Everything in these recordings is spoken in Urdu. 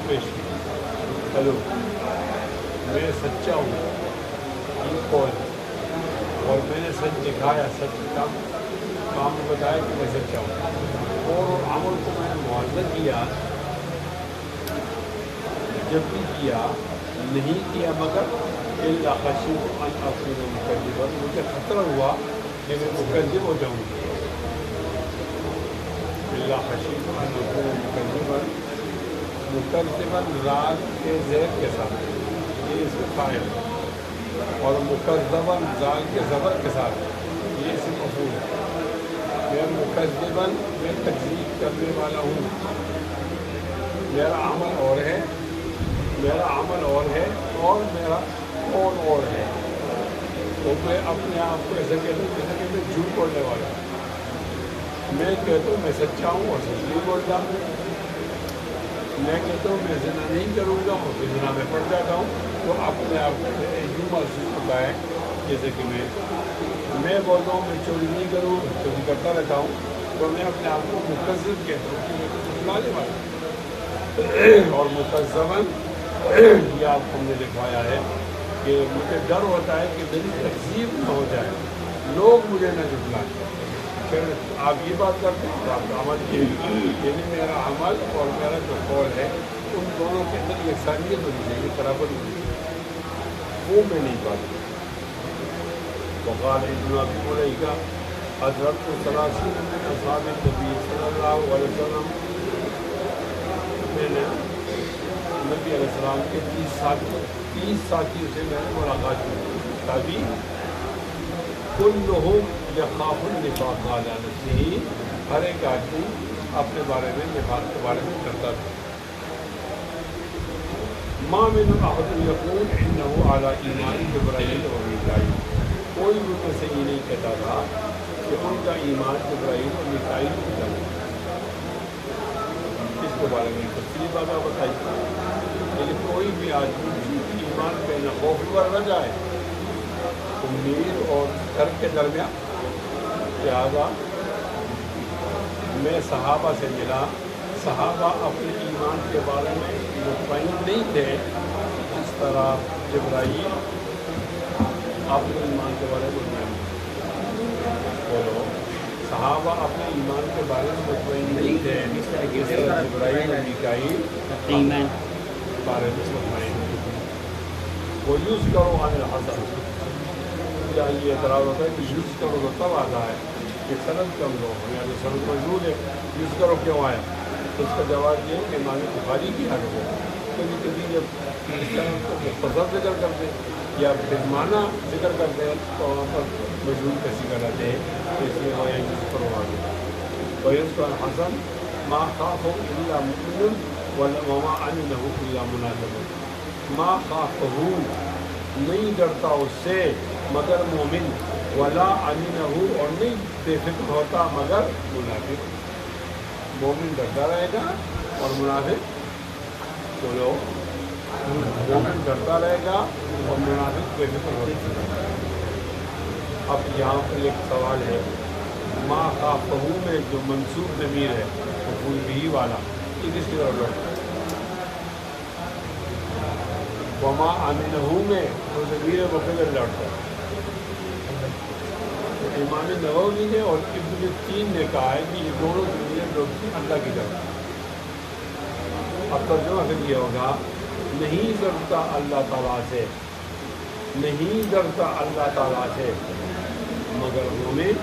پیش کی. ہلو میں سچا ہوں یہ قول, اور میں نے سچ دکھایا, سچ کام بتایا کہ میں سچا ہوں, اور عمل کو میں نے معاوضہ کیا جب بھی کیا نہیں کیا مگر الا خشیت ان اکون مکذبا, مجھے خطرہ ہوا کہ میں مکذب ہو جاؤں گی. الا خشیت ان اکون مکذبا, مکذبا راز کے زیر کے ساتھ, یہ اس کا فاعل, اور مکذبا زال کے زبر کے ساتھ, یہ اس کا مفعول ہے. میں مکذبا میں تکذیب کرنے والا ہوں, میرا عمل اور ہے, میرا عمل اور ہے اور میرا قول اور ہے. تو میں اپنے آپ کو ایسا کہتا ہوں جیسا کہ میں جھوٹ بولنے والا ہوں. میں کہتا ہوں میں سچا ہوں اور سچ نہیں بولتا. میں کہتا ہوں میں زنا نہیں کروں گا اور پھر زنا میں پڑ جاتا ہوں. تو اپنے آپ کو یوں محسوس ہوتا ہے جیسے کہ میں بولتا ہوں میں چوری نہیں کروں, چوری کرتا رہتا ہوں, تو میں اپنے آپ کو مکذب کہتا ہوں کہ میں کچھ بلانے والا ہوں. اور مکذباً یہ آپ کو ہم نے لکھوایا ہے کہ مجھے ڈر ہوتا ہے کہ میری تکذیب نہ ہو جائے, لوگ مجھے نہ جھٹلائیں. پھر آپ یہ بات کرتے ہیں آپ کا عمل یہ, یعنی میرا عمل اور میرا جو قول ہے ان دونوں کے اندر یکسانیت ہونی چاہیے, برابر ہونی چاہیے, وہ میں نہیں پاتا. وقال ابن ابی ملیکہ ادرکت ثلاثین من اصحاب النبی صلی اللہ علیہ وسلم, میں نے نبی علیہ السلام کے 30 ساتھیوں سے میں نے ملاقات کی. تبھی کلہم یخاف النفاق علی نفسہ, ہر ایک آدمی اپنے بارے میں نفاق کے بارے میں کرتا تھا. ما من احد یقول انہ علی ایمان جبرائیل و میکائیل, کوئی بھی ان سے یہ نہیں کہتا تھا کہ ان کا ایمان جبرائیل اور میکائیل کی طرح. اس کے بارے میں تفصیلی بات بتائی, لیکن کوئی بھی آدمی ایمان پہ نہ خوف پر نہ جائے, امید اور ڈر کے درمیان. لہٰذا میں صحابہ سے ملا, صحابہ اپنے ایمان کے بارے میں مطمئن نہیں تھے جس طرح جبرائیل اپنے ایمان کے بارے میں مطمئن تھے. بولو, صحابہ اپنے ایمان کے بارے میں مطمئن نہیں تھے جس طرح جبرائیل اور میکائیل ایمان بارے میں مطمئن تھے. وہ یوز کرو عن الحسن, یا یہ اعتراض ہوتا ہے کہ یوز کرو تو تب آتا ہے کہ سند کم لو, یعنی سند مجبور ہے, یوز کرو کیوں آیا؟ تو اس کا جواب یہ ہے کہ امام بخاری کی حالت ہے. کبھی کبھی جب اس طرح کو مختصر ذکر کرتے یا معنی ذکر کرتے ہیں تو وہاں پر مجبور کیسی کراتے ہیں, اس لیے وہ یوز کرو آ گیا. ویوز کا حسن ما خاف الا مؤمن وما امنہ الا منافق, ما خافہ نہیں ڈرتا اس سے مگر مومن, ولا امنہ اور نہیں بے فکر ہوتا مگر منافق. مومن ڈرتا رہے گا اور منافق, بولو, مومن ڈرتا رہے گا اور منافق بے فکر ہوتا. اب یہاں پر ایک سوال ہے, ما خافہ میں جو منصوب ضمیر ہے مفعول بھی والا, یہ کس کی طرف لوٹتا ہے؟ وما امنہ میں وہ ضمیر مفعول لوٹتا ہے. امام نووی نے اور ابن تین نے کہا ہے کہ یہ دونوں ضمیر لوٹتی اللہ کی طرف. اب ترجمہ پھر یہ ہوگا, نہیں ڈرتا اللہ تعالیٰ سے, نہیں ڈرتا اللہ تعالیٰ سے مگر مومن,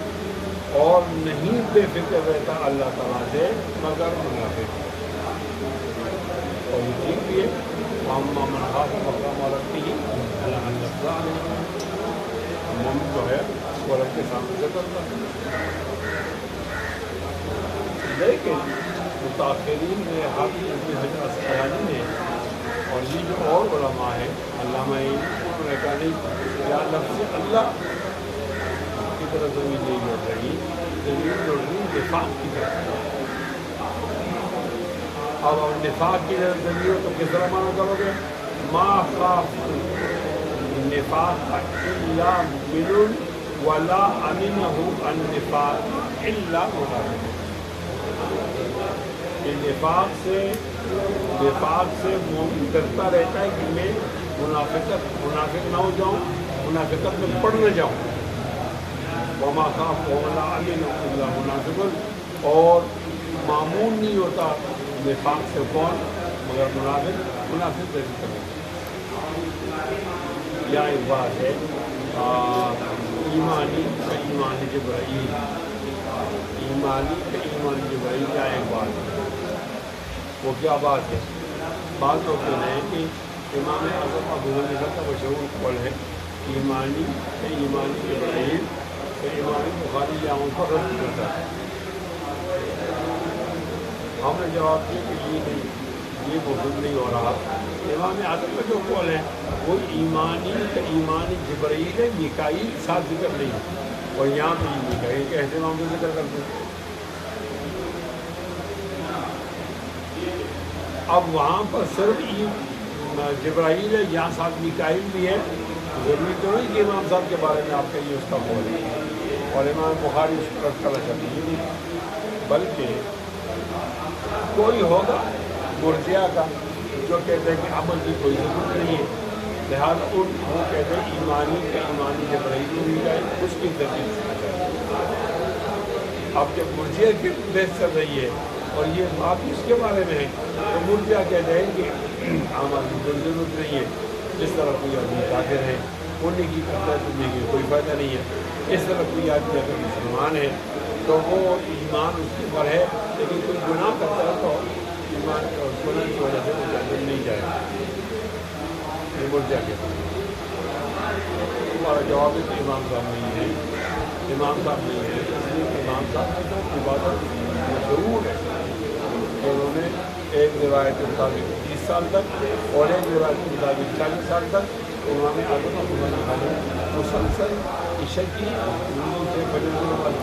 اور نہیں بے فکر رہتا اللہ تعالیٰ سے مگر منافق. اور یہ ٹھیک بھی ہے, اما من خاف مقام ربہ اللہ نفسہ, مومن جو ہے وہ رب کے سامنے سے کرتا ہے. لیکن متاخرین میں حافظ ابن حجر اسقلانی نے اور یہ جو اور علماء ہیں, علامہ انہوں نے کہا نہیں, یا لفظ اللہ کی طرف زمین نہیں لوٹ رہی, زمین لوٹ رہی نفاق کی طرف. اب نفاق کی طرف زمین ہو تو کس طرح معنی کرو گے؟ ما خاف نفاق الا مؤمن ولا امنہ النفاق الا منافق. نفاق سے نفاق سے مومن ڈرتا رہتا ہے کہ میں منافق نہ ہو جاؤں، منافقت میں پڑ نہ جاؤں. وما خاف ولا امن الا منافق، اور معمول نہیں ہوتا نفاق سے کون مگر منافق سے کرے. یا ایک بات ہے ایمانی کا ایمان جبرائیل، ایمانی کا ایمان جبرائیل کیا ایک بات ہے. وہ کیا بات ہے؟ بات تو کہنا ہے کہ امام اعظم ابو حنیفہ کا مشہور قول ہے ایمانی کا ایمان جبرائیل کہ امام بخاری یا ان پر رد کرتا ہے. ہم نے جواب دیا کہ یہ نہیں، یہ موجود نہیں ہو رہا. امام اعظم کا جو قول ہے وہ ایمانی کا ایمان جبرائیل ہے، میکائیل ساتھ ذکر نہیں ہے. اور یہاں پہ یہ میکائیل کے اہتمام سے ذکر کرتے ہیں. اب وہاں پر صرف جبرائیل ہے، یہاں ساتھ میکائیل بھی ہے. ضروری تو نہیں کہ امام صاحب کے بارے میں آپ کا یہ اس کا قول ہے اور امام بخاری اس پر رد کرنا چاہتے ہیں. نہیں، بلکہ کوئی ہوگا مرجئہ کا جو کہتے ہیں کہ عمل کی کوئی ضرورت نہیں ہے، لہٰذا وہ کہتے ہیں ایمانی کا ایمانی جبرائیل بھی جائے، اس کی ترتیب سے اب جب مرجئہ کی بحث چل رہی ہے اور یہ بات اس کے بارے میں ہے تو مرجئہ کہتے ہیں کہ عمل کی کوئی ضرورت نہیں ہے. جس طرح کوئی آدمی کافر ہے وہ نیکی کرتا ہے تو نیکی کوئی فائدہ نہیں ہے. اس طرح کوئی آدمی اگر مسلمان ہے تو وہ ایمان اس کے اوپر ہے لیکن کوئی گناہ کرتا ہے تو ایمان گناہ کی وجہ سے وہ جنت نہیں جائے گا. یہ مرجئہ کہتے ہیں. ہمارا جواب ہے کہ امام صاحب نہیں ہے، امام صاحب نہیں ہے. اس لیے امام صاحب کی تو عبادت مشہور ہے کہ انہوں نے ایک روایت کے مطابق 30 سال تک اور ایک روایت کے مطابق 40 سال تک امام اعظم ابو حنیفہ نے مسلسل عشاء کی سے فجر کی نماز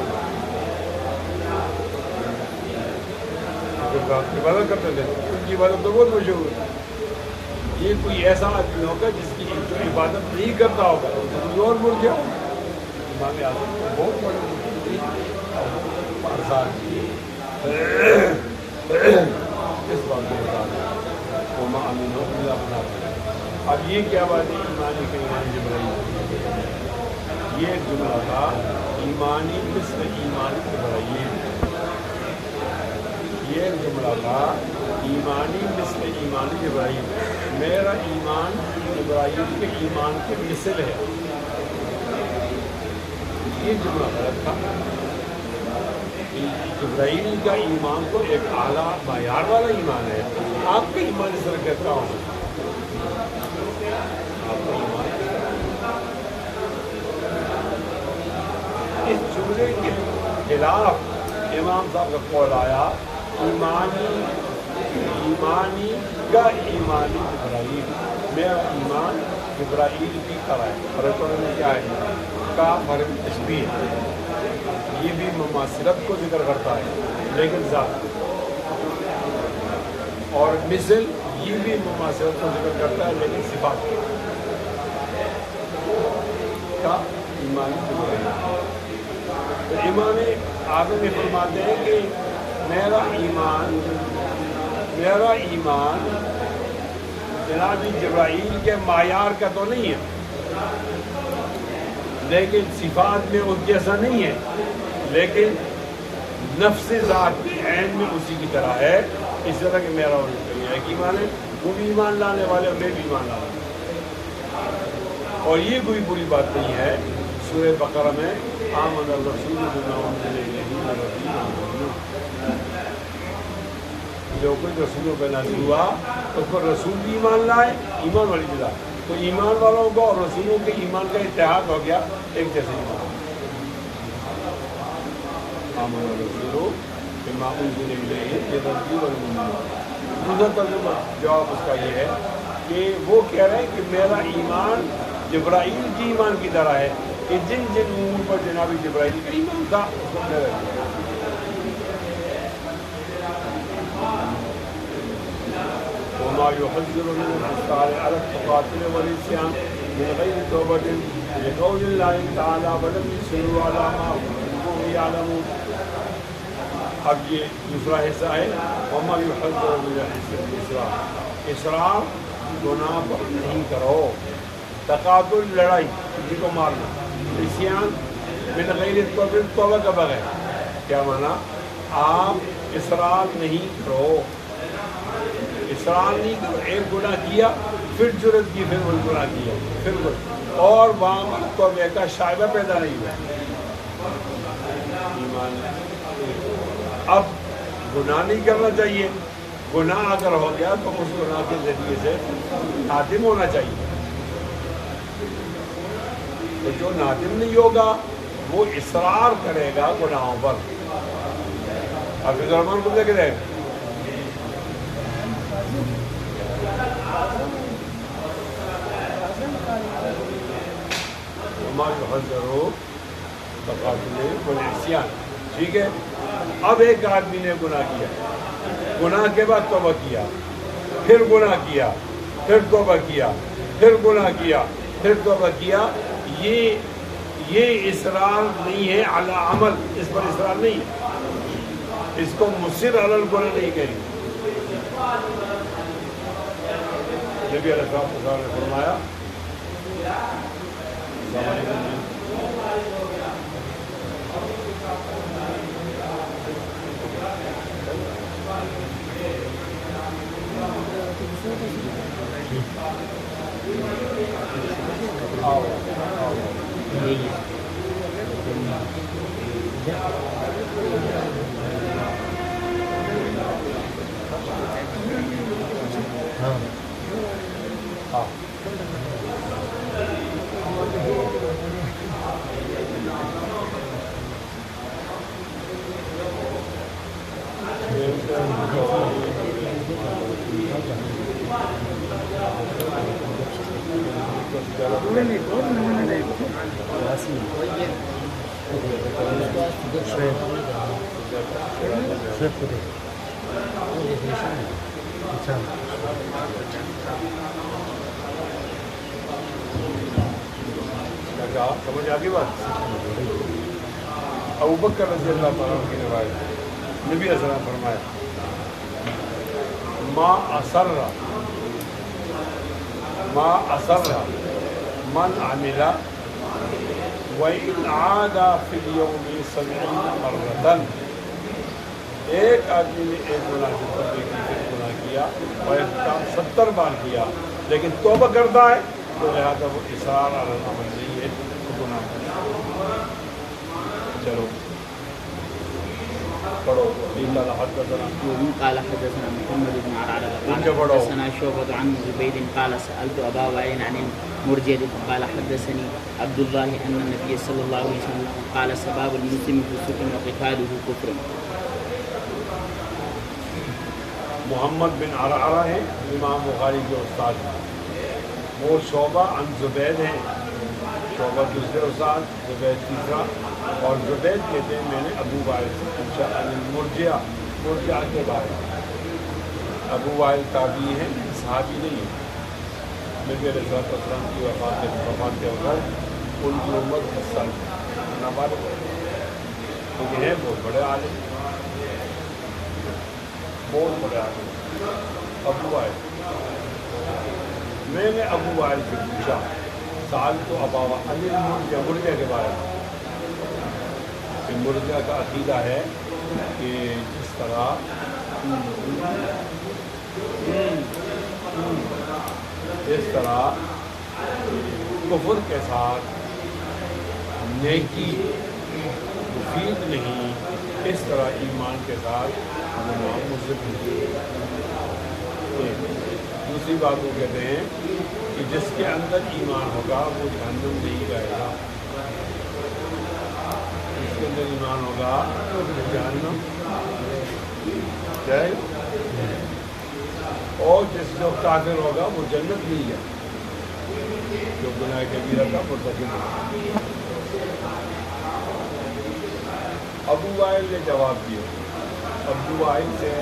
عبادت کرتے تھے. ان کی عبادت تو بہت مشہور ہے. یہ کوئی ایسا آدمی ہوگا جس کی جو عبادت نہیں کرتا ہوگا کوئی اور مرجع ہوگا. امام اعظم کو بہت بڑی پارسال اس بات کو بتا دیں وما امین الا منافق. اب یہ کیا بات ہے ایمانی کا ایمان جبرائیل؟ یہ جملہ تھا ایمانی مثل ایمان جبرائیل. یہ جملہ تھا ایمانی مثل ایمان جبرائیل. میرا ایمان جبرائیل کے ایمان کے مثل ہے. یہ جملہ غلط تھا. جبرائیل کا ایمان تو ایک اعلیٰ معیار والا ایمان ہے. آپ کا ایمان اس طرح کہتا ہوں آپ کا ایمان اس جملے کے خلاف امام صاحب کا قول آیا ایمانی کا ایمانی جبرائیل. میرا ایمان جبرائیل کی طرح ہے. فرق میں کیا ہے کا فرق تشبیہ، یہ بھی مماثلت کو ذکر کرتا ہے لیکن ذات، اور مثل یہ بھی مماثلت کو ذکر کرتا ہے لیکن صفات کا ایمان جبرائیل. تو امام اعظم یہ فرماتے ہیں کہ میرا ایمان جناب جبرائیل کے معیار کا تو نہیں ہے لیکن صفات میں ان جیسا نہیں ہے، لیکن نفس ذات کی عین میں اسی کی طرح ہے. اس طرح کہ میرا ایک ایمان ہے، وہ بھی ایمان لانے والے اور میں بھی ایمان لانے والے. اور یہ کوئی بری بات نہیں ہے. سورہ بقرہ میں آمن الرسول بما انزل الیہ من ربہ، جو کوئی رسولوں پہ نازل ہوا اس پر رسول بھی ایمان لائے، ایمان والی بلا. تو ایمان والوں کو اور رسولوں کے ایمان کا اتحاد ہو گیا، ایک جیسے ایمان. آمن الرسول بما انزل الیہ من ربہ والمؤمنون. دوسرا ترجمہ جواب اس کا یہ ہے کہ وہ کہہ رہے ہیں کہ میرا ایمان جبرائیل کی ایمان کی طرح ہے کہ جن امور پر جناب جبرائیل کا ایمان تھا اس کو میرا ایمان. وما يحذر من الكفار على التقاتل والعصيان من غير توبة لقول الله تعالى ولم يصروا على ما هم يعلمون. اب یہ دوسرا حصہ ہے وما یحذر من الاسراف، اسراف گناہ پر نہیں کرو، تقاتل لڑائی کسی کو مارنا، عصیان من غیر توبہ کا بغیر، کیا مانا آپ اسراف نہیں کرو، اسرار نہیں کرو، ایک گناہ کیا پھر جرت کی، پھر وہ گناہ کیا پھر اور وہاں توبہ کا شائبہ پیدا نہیں ہوا ایمان۔ اب گناہ نہیں کرنا چاہیے، گناہ اگر ہو گیا تو اس گناہ کے ذریعے سے نادم ہونا چاہیے، تو جو نادم نہیں ہوگا وہ اصرار کرے گا گناہوں پر۔ حافظ الرحمن کو دیکھ رہے ہیں وما یحذر تقاتل والعصیان، ٹھیک ہے۔ اب ایک آدمی نے گناہ کیا، گناہ کے بعد توبہ کیا، پھر گناہ کیا، پھر توبہ کیا، پھر گناہ کیا، پھر توبہ کیا، یہ اصرار نہیں ہے علی عمل، اس پر اصرار نہیں ہے، اس کو مصر علی الگناہ نہیں کہیں گے۔ نبی علیہ السلام نے فرمایا سمجھ آگے بات؟ ابوبکر رضی اللہ تعالیٰ عنہ کی روایت، نبی علیہ السلام فرمایا ما اصر من عمل وإن عاد في اليوم 70 مرة، ایک آدمی نے ایک گناہ کی توبہ کی، پھر گناہ کیا اور ایک کام 70 بار کیا لیکن توبہ کرتا ہے تو لہٰذا وہ اصرار علی العمل نہیں ہے، تو گناہ کرتا۔ چلو پڑھو۔ قال حدثنا محمد بن عرعرة قال حدثنا شعبة عن زبيد قال سألت أبا وائل عن المرجئة قال حدثني عبد الله أن النبي صلى الله عليه وسلم قال سباب المسلم فسوق وقتاله كفر۔ محمد بن عرعرہ ہے امام بخاری کے استاد ہیں، وہ شعبہ عن زبید ہیں، شعبہ دوسرے استاد، زبید تیسرا، اور زبید کہتے ہیں میں نے ابو وائل سے پوچھا مرجئہ، مرجئہ کے بارے میں۔ ابو وائل تابعی ہیں، صحابی نہیں ہے۔ نبی علیہ السلام کی وفات کے وقت ان کی عمر 10 سال نابالغ ہے، کیونکہ ہیں بہت بڑے عالم، بہت بڑے عالم ابو وائل۔ میں نے ابو وائل سے پوچھا سال تو اباوا مرجئہ، مرجئہ کے بارے میں کہ مرجئہ کا عقیدہ ہے کہ جس طرح کفر کے ساتھ نیکی مفید نہیں، اس طرح ایمان کے ساتھ گناہ مضر نہیں۔ دوسری بات وہ کہتے ہیں کہ جس کے اندر ایمان ہوگا وہ جہنم نہیں جائے گا، جس کے اندر ایمان ہوگا وہ جہنم جائے گا، اور جس جو کافر ہوگا وہ جنت نہیں جائے، جو گناہ کبیرہ کا مرتکب ہوگا۔ ابو وائل نے جواب دیا، ابو وائل سے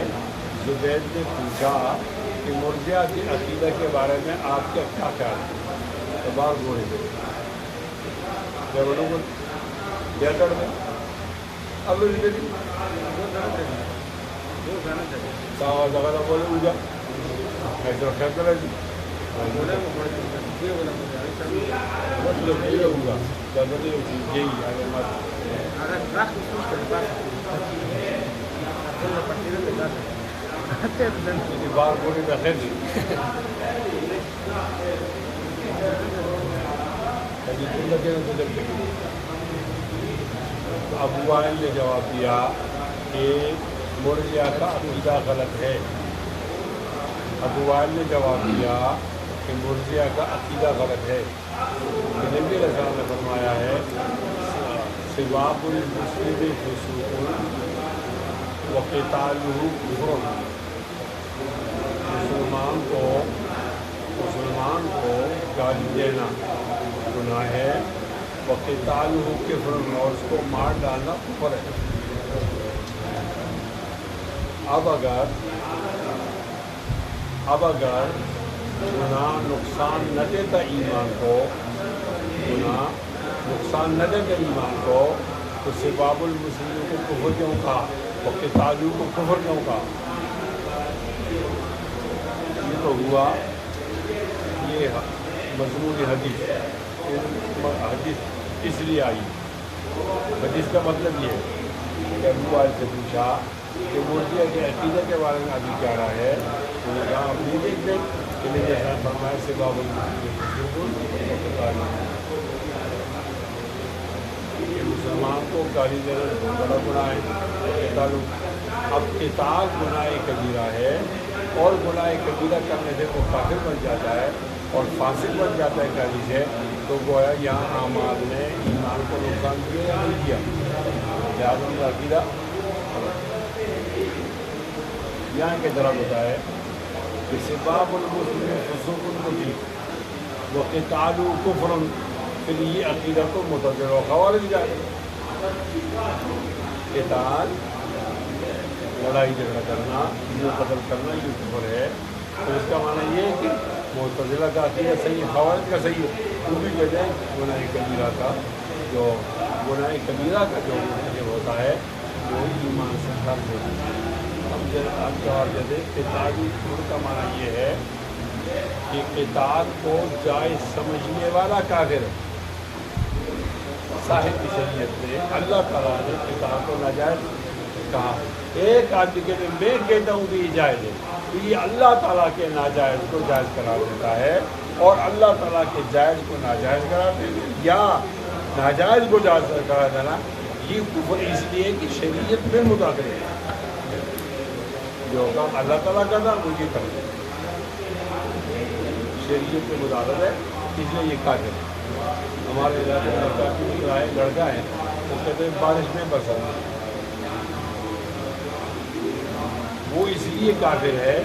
زبید نے پوچھا کہ مرجئہ کے عقیدہ کے بارے میں آپ کا کیا خیال ہے؟ تو بعض بولے تھے کیا بولوں گا کیا کر دیں اب زیادہ بولے ہو جا ایسا خیر کرے جی مطلب یہ ہوگا زیادہ نہیں ہوتی یہی آگے بار بولی میں خیر جی ابو وائل نے جواب دیا کہ مرجئہ کا عقیدہ غلط ہے. ابو وائل نے جواب دیا کہ مرجئہ کا عقیدہ غلط ہے. نبی علیہ السلام نے فرمایا ہے سباب المسلم فسوق وقتالہ کفر. مسلمان کو گالی دینا گناہ ہے. وقتالہ کفر اور اس کو مار ڈالنا کفر ہے. اب اگر گناہ نقصان نہ دیتا ایمان کو تو سباب المسلمین کو کفر کیوں کہا وقتالہ کو کفر کیوں کہا؟ یہ تو ہوا یہ مضمون حدیث اس لیے آئی. حدیث کا مطلب یہ ہے کہ ابو وائل سے پوچھا کہ مرجئہ کے عقیدے کے بارے میں ابھی کیا رہا ہے. انہوں نے کہا آپ نہیں دیکھتے کہ نبی صلی اللہ علیہ وسلم فرمایا سباب المسلمین مسلمان کو گالی دینا بڑا گناہ ہے. اب قتال گناہ کبیرہ ہے اور گناہ کبیرہ کرنے سے وہ کافر بن جاتا ہے اور فاسق بن جاتا ہے گالی سے. تو گویا یہاں اعمال نے ایمان کو نقصان کیا یا نہیں کیا؟ لہٰذا ان کا عقیدہ یہاں کے طرح ہوتا ہے کہ سباب المسلم فسوق وقتال کفر. پھر یہ عقیدہ تو متضر و خوارج جائے. قتال لڑائی جھگڑا کرنا قتل کرنا یہ کفر ہے. تو اس کا معنی یہ ہے کہ معتزلہ کا عقیدہ صحیح ہے خوارج کا صحیح ہے. وہ بھی کہتے ہیں گناہ کبیرہ کا جو ہوتا ہے وہ ایمان سے خارج ہوتا ہے. اب جواب دیتے قتال کا معنی یہ ہے کہ قتال کو جائز سمجھنے والا کافر ہے. صاحب کی شریعت نے اللہ تعالیٰ نے قتال کو ناجائز کہا. ایک آدمی کے لیے میں کہتا ہوں کہ یہ جائز ہے تو یہ اللہ تعالیٰ کے ناجائز کو جائز قرار دیتا ہے اور اللہ تعالیٰ کے جائز کو ناجائز قرار دینا یا ناجائز کو جائز قرار دینا یہ کفر اس لیے کہ شریعت میں مداخلت ہے. جو کام اللہ تعالیٰ کا تھا وہ یہ کر شریعت میں مداخلت ہے اس لیے یہ کافر ہے. ہمارے علاقے میں لڑکا ہے وہ کہتے ہیں بارش میں برسنا وہ اس لیے کافر ہے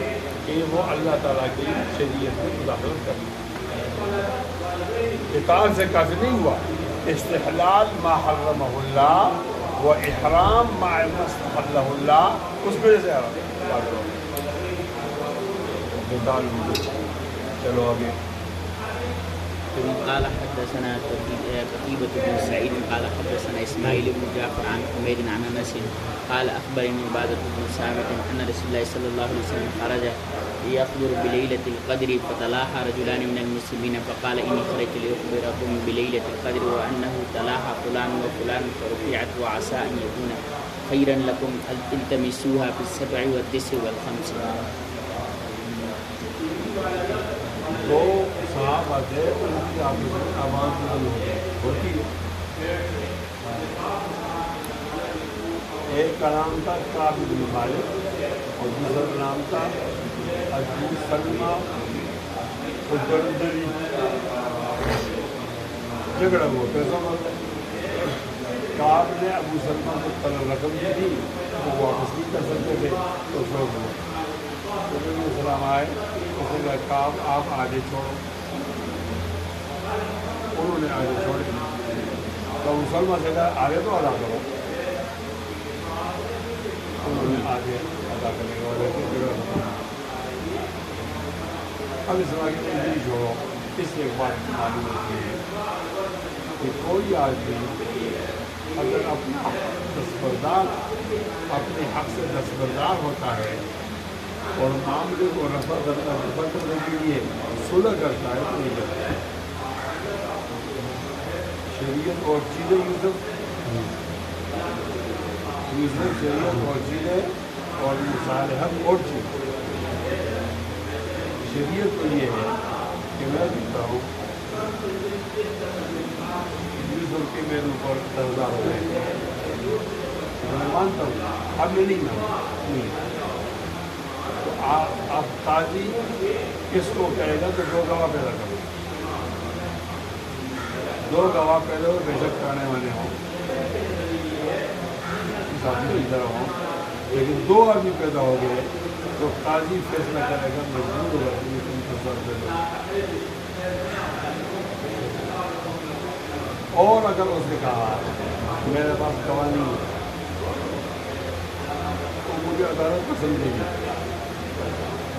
کہ وہ اللہ تعالیٰ کی شریعت میں مداخلت کرتا ہے. قتال سے کافر نہیں ہوا. استحلال ما حرمہ اللہ و احرام ما استحلہ اللہ اس وجہ سے قتال. چلو آگے. قال حدثنا قتيبة بن سعيد قال حدثنا إسماعيل بن جعفر عن حميد عن أنس قال أخبرني عبادة بن صامت أن رسول الله صلى الله عليه وسلم خرج يخبر بليلة القدر فتلاحى رجلان من المسلمين فقال إني خرجت لأخبركم بليلة القدر وأنه تلاحى فلان وفلان فرفعت وعسى أن يكون خيرا لكم التمسوها في السبع والتسع والخمس. دو صحابہ تھے ان کی آواز ہوتی ہے. ایک کا نام تھا کعب بن مالک اور دوسرا نام تھا ابو سلمہ الجندلی. جھگڑا ہوا کیسا مطلب کعب نے ابو سلمہ کو رقم دی تھی وہ واپس نہیں کر سکتے تھے تو چھوڑ دیا. نبی السلام آئے اس نے کہا کعب آپ آگے چھوڑو. انہوں نے آگے چھوڑے تو مسلمان سے کہا آگے تو ادا کرو. انہوں نے آگے ادا کرنے کا وجہ اب اس طرح کی نہیں چھوڑو. اس سے ایک بات معلوم ہوتی ہے کہ کوئی آدمی اگر اپنا دستبردار اپنے حق سے دستبردار ہوتا ہے اور معاملے کو رفع کرنے کے لیے صلح کرتا ہے تو نہیں کرتا. شریعت اور چیزیں یوسف شریعت اور چیزیں اور مصالحت اور چیزیں. شریعت تو یہ ہے کہ میں دیکھتا ہوں یوسف کے میرے اوپر قرضدار ہو گئے, میں مانتا ہوں, اب میں نہیں مانتا. تو آپ قاضی کس کو کہے گا تو دو گواہ پیدا کرو, دو گواہ پیدا ہو, بے شک کرنے والے ہوں, ادھر ہوں, لیکن دو آدمی پیدا ہو گئے تو قاضی فیصلہ کرے گا مجبور ہوگا تم کو سر دے دو. اور اگر اس نے کہا میرے پاس گواہ نہیں ہے تو مجھے عدالت پسند نہیں ہے,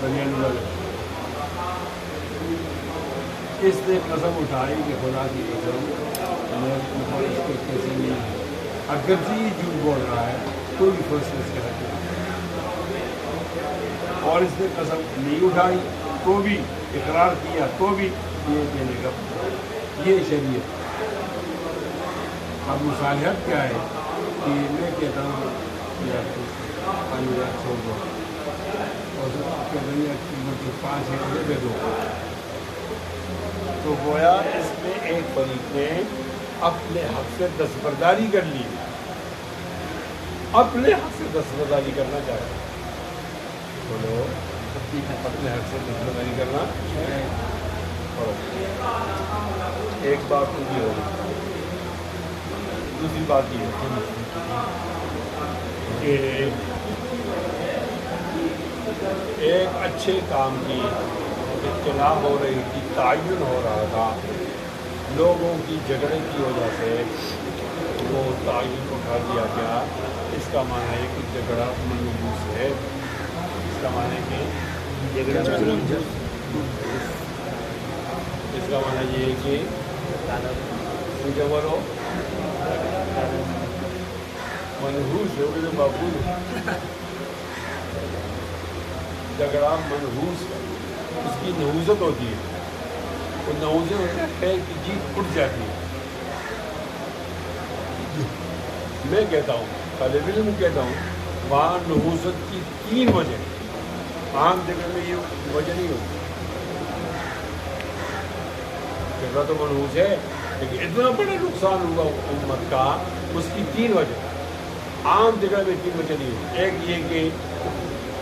بنیان والے اس نے قسم اٹھائی کہ خدا کی قسم میں اس کے کیسے نہیں ہے, اگرچہ یہ جھوٹ بول رہا ہے کوئی بھی فیصلے اس کے حق میں, اور اس نے قسم نہیں اٹھائی تو بھی اقرار کیا تو بھی یہ دینے کا, یہ شریعت. اب مصالحت کیا ہے کہ میں کہتا ہوں یا پانی چھوڑ دو اور کہتے ہیں مجھے 5 ہزار دے دو, تو گویا اس میں ایک فریق نے اپنے حق سے دستبرداری کر لی, اپنے حق سے دستبرداری کرنا چاہتے ہیں. بولو اپنے حق سے دستبرداری کرنا, ایک بات تو یہ ہوگی. دوسری بات یہ ہے کہ ایک اچھے کام کی اطلاع ہو رہی تھی, تعین ہو رہا تھا, لوگوں کی جھگڑے کی وجہ سے وہ تعین اٹھا دیا گیا. اس کا معنی ہے کہ جھگڑا منحوس ہے, اس کا معنی ہے کہ جھگڑا اس کا معنی یہ ہے کہ مجھے بولو منحوس ہو گئے مقبول. جھگڑا منحوس ہے, اس کی نحوست ہوتی ہے, وہ نحوست ہوتا ہے پیر کی جیت اٹھ جاتی ہے. میں کہتا ہوں, طالب علم کہتا ہوں, وہاں نحوست کی 3 وجہ, عام جگہ میں یہ وجہ نہیں ہوتی. جھگڑا تو منحوس ہے لیکن اتنا بڑا نقصان ہوا امت کا, اس کی 3 وجہ. عام جگہ میں 3 وجہ نہیں ہوتی. ایک یہ کہ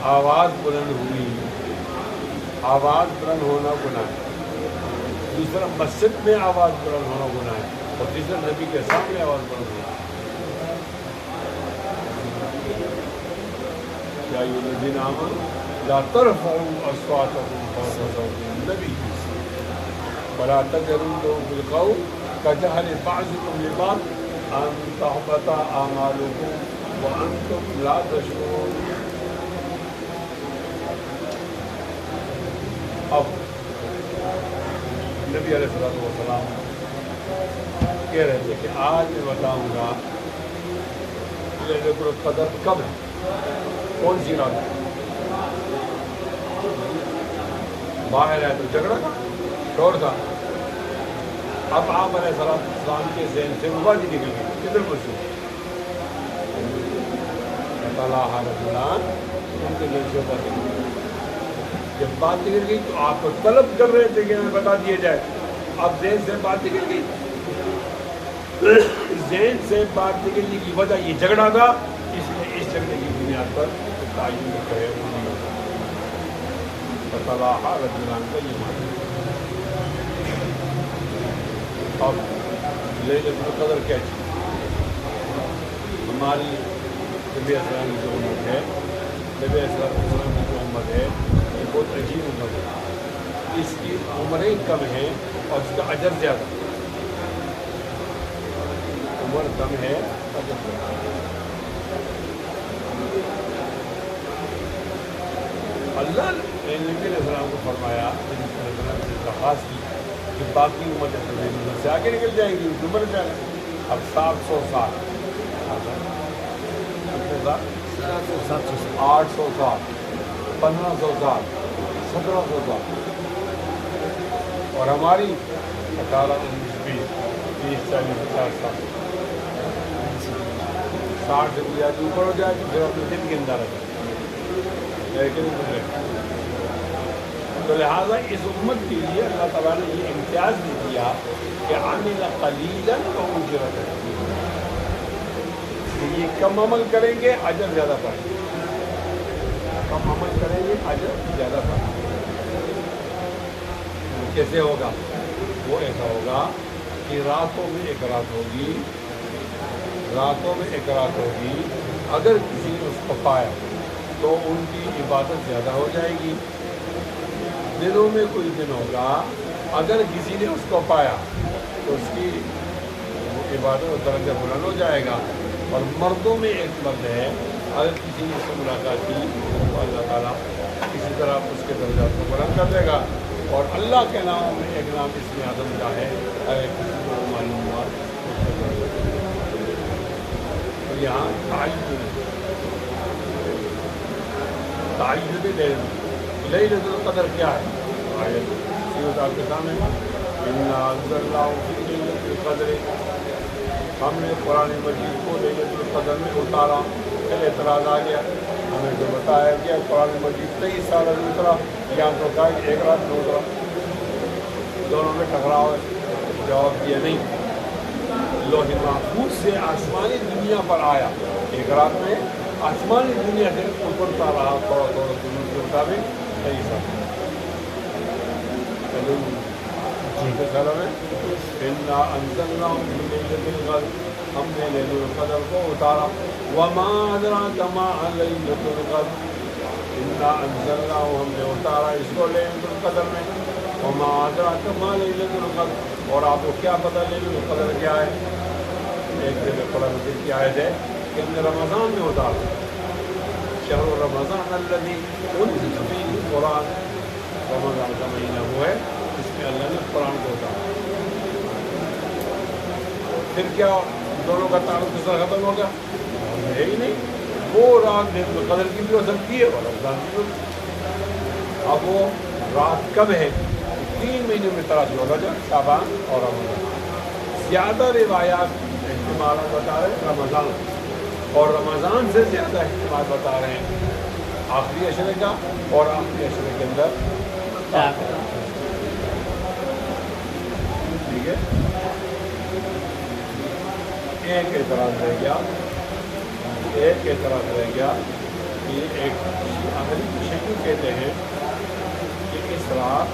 آواز بلند ہوئی, آواز بلند ہونا گناہ ہے. دوسرا مسجد میں آواز بلند ہونا گناہ ہے, اور تیسرا نبی کے سامنے آواز بلند ہونا. یا ایھا الذین آمنوا لا ترفعوا اصواتکم فوق صوت النبی ولا تجهروا له بالقول كجهر بعضكم لبعض ان تحبط اعمالكم وانتم لا تشعرون. اب نبی علیہ الصلوۃ والسلام کہہ رہے تھے کہ آج میں بتاؤں گا لیلۃ القدر کب ہے, کون سی رات ہے. باہر ہے تو جھگڑا تھا, شور تھا. اب آپ علیہ السلام کے ذہن سے مبادی نکل گئی, کدھر پوچھو طلحہ رجلان, ان کے ذہن سے مبادی نکل گئی. جب بات نکل گئی تو آپ کو طلب کر رہے تھے کہ ہمیں بتا دیا جائے, اب ذہن سے بات نکل گئی. ذہن سے بات نکلنے کی وجہ یہ جھگڑا تھا, اس لیے اس جھگڑے کی بنیاد پر تعین کرے طلحہ رجلان کا یہ معنی. اب لیلۃ القدر کیا چیز؟ ہماری نبی اسلام کی جو امت ہے, نبی اسلام کی جو امت ہے یہ بہت عجیب امت ہے. اس کی عمریں کم ہیں اور اس کا اجر زیادہ. عمر کم ہے, اجر زیادہ. اللہ نے نبی علیہ السلام کو فرمایا, نبی علیہ السلام سے درخواست کی کہ باقی امتیں سے آگے نکل جائیں گی, عمر جائیں. اب 700 سال کتنے سال؟ 800 سال، 1500 سال، 1700 سال، اور ہماری 18 19 20 30 40 50 سال، 60 سے بھی آدمی اوپر ہو جائے تو پھر اپنے دن کے اندر ہے لیکن تو لہٰذا اس امت کے لیے اللہ تعالیٰ نے یہ امتیاز بھی دیا کہ عامل قلیلا واجر کثیرا، یہ کم عمل کریں گے اجر زیادہ پائیں گے، کم عمل کریں گے اجر زیادہ پائیں گے۔ کیسے ہوگا؟ وہ ایسا ہوگا کہ راتوں میں ایک رات ہوگی، راتوں میں ایک رات ہوگی، اگر کسی نے اس کو پایا تو ان کی عبادت زیادہ ہو جائے گی۔ دنوں میں کوئی دن ہوگا، اگر کسی نے اس کو پایا تو اس کی عبادت و درجہ بلند ہو جائے گا۔ اور مردوں میں ایک مرد ہے، اگر کسی نے اس سے ملاقات کی تو اللہ تعالیٰ کسی طرح اس کے درجات کو بلند کر دے گا۔ اور اللہ کے ناموں میں ایک نام اسم اعظم کا ہے، اگر کسی کو معلوم ہوا تو یہاں تعین لیلۃ القدر کیا ہے؟ آیت سیرت آپ کے سامنے انا انزلناہ فی لیلۃ القدر، ہم نے قرآن مجید کو لیلۃ القدر میں اتارا۔ پھر اعتراض آ گیا، ہمیں جو بتایا گیا قرآن مجید 23 سال میں اترا، یہاں تو کہا کہ ایک رات میں اترا، دونوں میں ٹکراؤ ہے۔ جواب دیا نہیں، لوح محفوظ سے آسمانی دنیا پر آیا، ایک رات میں آسمانی دنیا سے اترتا رہا تھوڑا تھوڑا دنوں کے مطابق 23 سال میں۔ انا انزلناہ فی لیلۃ القدر، ہم نے لیلۃ القدر کو اتارا۔ وما ادراک ما لیلۃ القدر، انا انزلناہ، ہم نے اتارا اس کو لیلۃ القدر میں۔ وما ادراک ما لیلۃ القدر، اور آپ کو کیا پتہ لیلۃ القدر کیا ہے؟ ایک جگہ قرآن مجید کی آیت ہے کہ ہم نے رمضان میں اتارا، شہر رمضان الذی انزل فیہ القرآن، رمضان کا مہینہ وہ ہے اس میں اللہ نے قرآن کو اتارا۔ پھر کیا دونوں کا تعلق کس طرح ختم ہوگا؟ ہے ہی نہیں، وہ رات لیلۃ القدر کی بھی ہو سکتی ہے اور رمضان کی بھی۔ اب وہ رات کب ہے؟ 3 مہینوں میں تلاش ہو رجب، شعبان اور رمضان۔ زیادہ روایات احتمالات بتا رہے ہیں رمضان، اور رمضان سے زیادہ احتمال بتا رہے ہیں آخری عشرے کا، اور آخری عشرے کے اندر ٹھیک ہے۔ ایک اعتراض رہ گیا کہ ایک شیعہ کہتے ہیں کہ اس رات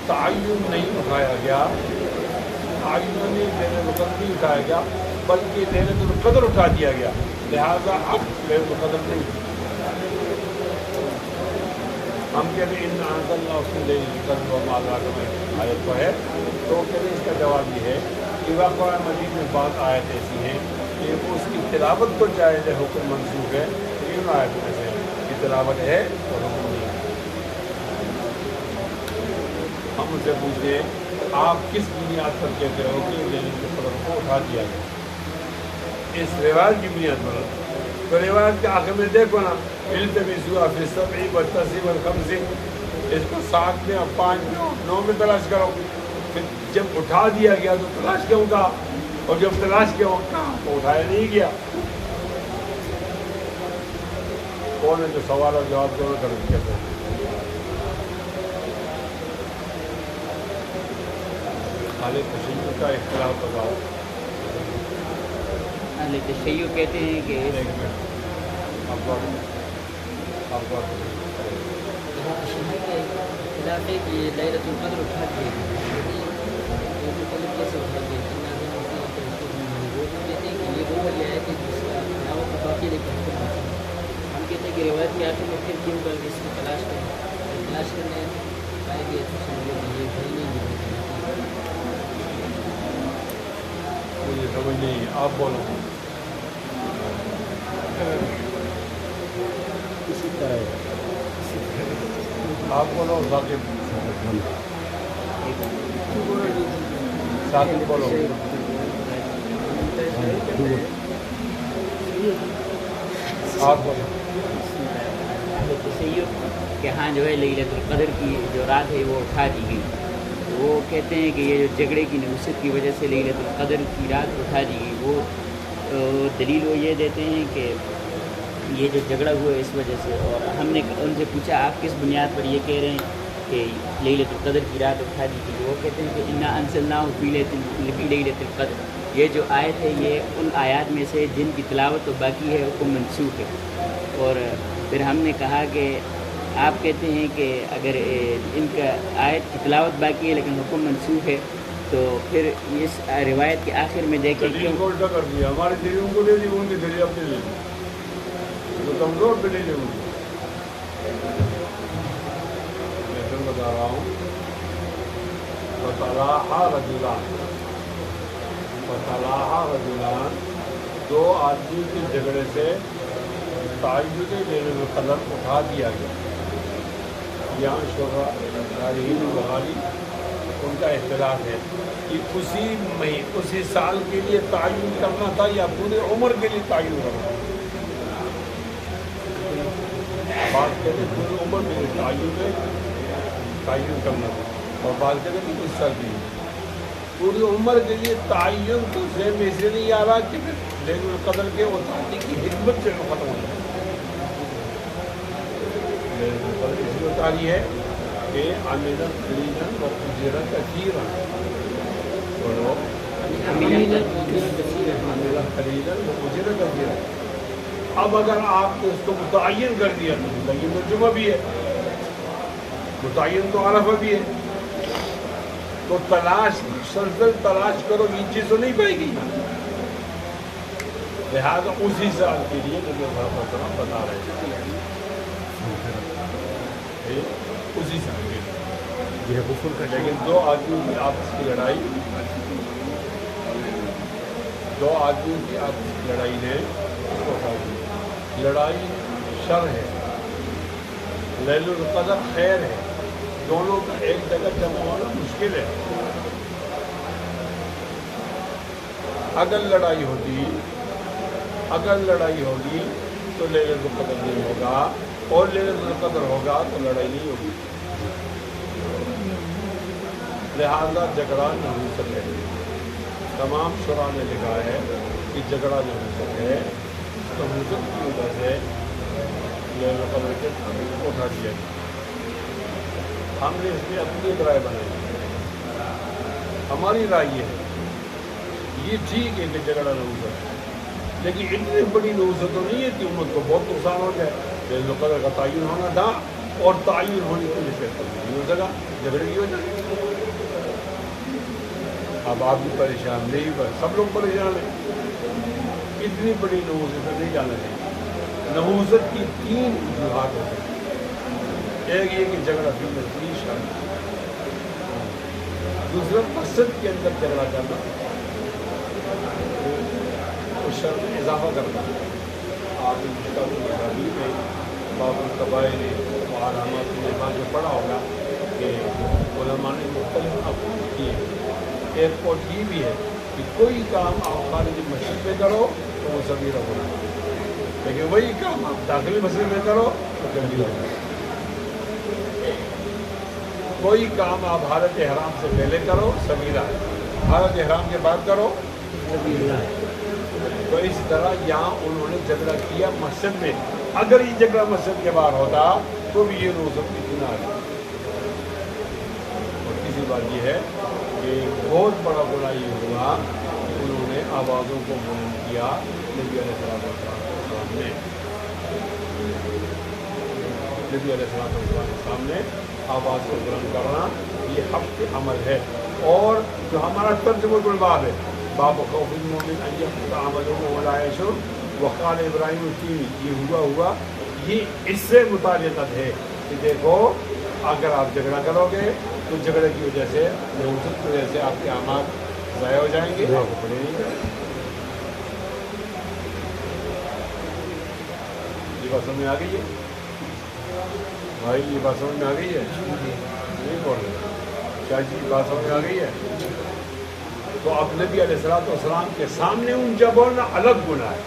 تعین نہیں اٹھایا گیا، تعین نہیں لیلۃ القدر نہیں اٹھایا گیا، بلکہ لیلۃ القدر اٹھا دیا گیا، لہذا اب لیلۃ القدر نہیں۔ ہم کہتے ہیں انا انزلناہ فی لیلۃ القدر وما ادراک ما، آیت کو ہے تو کہتے ہیں اس کا جواب یہ ہے کہ قرآن مجید میں بعض آیت ایسی ہیں کہ اس کی تلاوت کو جائز ہے، حکم منسوخ ہے، ان آیت میں سے کی تلاوت ہے اور حکم نہیں ہے۔ ہم ان سے پوچھتے ہیں آپ کس بنیاد پر کہتے ہو کہ لیلۃ القدر کو اٹھا دیا گیا؟ اس روایت کی بنیاد پر، تو روایت کے آخر میں دیکھو نا، التمسوها فی السبع والتسع والخمس، اس کو 7 میں اور 5 میں اور 9 میں تلاش کرو۔ پھر جب اٹھا دیا گیا تو تلاش کیوں کہا؟ اور جب تلاش کیوں کہا تو اٹھایا نہیں گیا۔ کون ہے جو سوال اور جواب دونوں طرف کہتے ہیں؟ اہل تشیع کا اختلاف بتاؤ۔ اہل تشیع کہتے ہیں کہ ایک منٹ، آپ کو اختلاف ہے کہ لیلۃ القدر اٹھا دیا گیا، لیلۃ القدر کیسے اٹھا دیا گیا؟ وہ تو کہتے ہیں کہ یہ وہ والی آیت ہے جس کا تلاوت باقی لیکن حکم نہیں۔ ہم کہتے ہیں کہ روایت کے آخر میں پھر کیوں کر کے اس کو تلاش کریں، تلاش کرنے پائے گئے تو سمجھو کہ یہ کہیں نہیں ملے۔ مجھے سمجھ نہیں، آپ بولو۔ اسی طرح آپ بولو، ثاقب ثاقب بولو۔ آپ بولیں کہ ہاں جو ہے لیلۃ القدر کی جو رات ہے وہ اٹھا دی گئی. وہ کہتے ہیں کہ یہ جو جھگڑے کی نحوست کی وجہ سے لیلۃ القدر کی رات اٹھا دی گئی. وہ دلیل وہ یہ دیتے ہیں کہ یہ جو جھگڑا ہوا ہے اس وجہ سے. اور ہم نے ان سے پوچھا آپ کس بنیاد پر یہ کہہ رہے ہیں کہ لیلۃ القدر کی رات اٹھا دی گئی؟ وہ کہتے ہیں کہ انا انزلناہ فی لیلۃ القدر. یہ جو آیت ہے یہ ان آیات میں سے جن کی تلاوت تو باقی ہے حکم منسوخ ہے. اور پھر ہم نے کہا کہ آپ کہتے ہیں کہ اگر ان کا آیت کی تلاوت باقی ہے لیکن حکم منسوخ ہے تو پھر اس روایت کے آخر میں دیکھیں دلیل کو الٹا کر دیا. ہمارے دلیلوں کو لے لی, ان کی دلیل اپنے لے لی, جو کمزور دلیل ہے ان کی. میں پھر بتا رہا ہوں فَتَلَاحَ رَجُلَانِ دو آدمی کے جھگڑے سے تعین لیلۃ القدر اٹھا دیا گیا. یہاں شعبہ تاریخ بخاری ان کا اختلاف ہے کہ اسی سال کے لیے تعین کرنا تھا یا پورے عمر کے لیے تعین کرنا تھا. بات کہتے ہیں پوری عمر کے لیے تعین کرنا تھا, اور بات کہتے ہیں کہ اس سال کے لیے پوری عمر کے لیے تعین. تو ذہن میں اسے نہیں آ رہا کہ پھر لیلۃ القدر کے اتارنے کی حکمت سے ختم ہو جائے. لیلۃ القدر اس لیے اتاری ہے کہ عاملاً قلیلاً وأجرا كثيرا, بولو عاملاً قلیلاً وأجرا كثيرا. اب اگر آپ نے اس کو متعین کر دیا تو متعین تو جمعہ بھی ہے, متعین تو عرفہ بھی ہے, تو تلاش مسلسل تلاش کرو یہ چیز تو نہیں پائے گی. لہٰذا اسی سال کے لیے نبی صلی اللہ علیہ وسلم بتا رہے ہیں اسی سال کے لیے یہ غسل کا. لیکن دو آدمیوں کی آپس کی لڑائی نے اس کو اٹھا دی. لڑائی شر ہے, لیلۃ القدر خیر ہے, دونوں کا ایک جگہ جمع ہونا مشکل ہے. اگر لڑائی ہوگی تو لیلۃ القدر نہیں ہوگا, اور لیلۃ القدر ہوگا تو لڑائی نہیں ہوگی. لہذا جھگڑا نحوست ہے. تمام شرح نے لکھا ہے کہ جھگڑا نحوست ہے, نحوست کی وجہ سے لیلۃ القدر کے اٹھا دیا گیا. ہم نے اس میں اپنی ایک رائے بنائی. ہماری رائے یہ ہے یہ ٹھیک ہے کہ جھگڑا نحوست ہے, لیکن اتنی بڑی نحوست تو نہیں ہے کہ امت کو بہت نقصان ہو جائے. لیلۃ القدر کا تعین ہونا تھا اور تعین ہونے کی نسبت نہیں ہو سکا, جھگڑے کی وجہ سے. اب آپ بھی پریشان نہیں, بس سب لوگ پریشان ہیں. اتنی بڑی نحوست نہیں جانا چاہیے. نحوست کی 3 وجوہات ہوتی ہیں. ایک یہ کہ جھگڑا بھی تشویش ہے, دوسرا مقصد کے اندر جھگڑا کرنا اس شر میں اضافہ کرنا. آپ مشتاقی میں باب القبائل و علامات النفاق جو پڑھا ہوگا کہ علماء نے مختلف اقوال کیے. ایک قول یہ بھی ہے کہ کوئی کام آپ خارج مسجد میں کرو تو وہ صغیرہ گناہ ہے, لیکن وہی کام آپ داخلی مسجد میں کرو تو کبیرہ گناہ ہے. کوئی کام آپ حالت احرام سے پہلے کرو صغیرہ ہے, حالت احرام کے بعد کرو کبیرہ ہے. تو اس طرح یہاں انہوں نے جھگڑا کیا مسجد میں. اگر یہ جھگڑا مسجد کے باہر ہوتا تو بھی یہ نحوست کی گناہ ہے. اور تیسری بات یہ ہے کہ بہت بڑا گناہ یہ ہوا کہ انہوں نے آوازوں کو بلند کیا نبی علیہ السلام نے. نبی علیہ السلام کے سامنے آواز کو بلند کرنا یہ حق کے عمل ہے. اور جو ہمارا ترجمہ الباب ہے, باب خوف المؤمن ان يحبط عمله ولا يشر وقال ابراہیم التیمی, یہ ہوا یہ اس سے متعلقت ہے کہ دیکھو اگر آپ جھگڑا کرو گے تو جھگڑے کی وجہ سے نحوست کی وجہ سے آپ کے اعمال ضائع ہو جائیں گے, آپ کو پڑے نہیں کریں. یہ بات سمجھ میں آ گئی ہے بھائی؟ یہ بات سمجھ میں آ گئی ہے؟ نہیں بول رہے کیا چیز بات سمجھ میں آ گئی ہے؟ تو اب نبی علیہ السلام کے سامنے اونچا بولنا الگ گناہ ہے,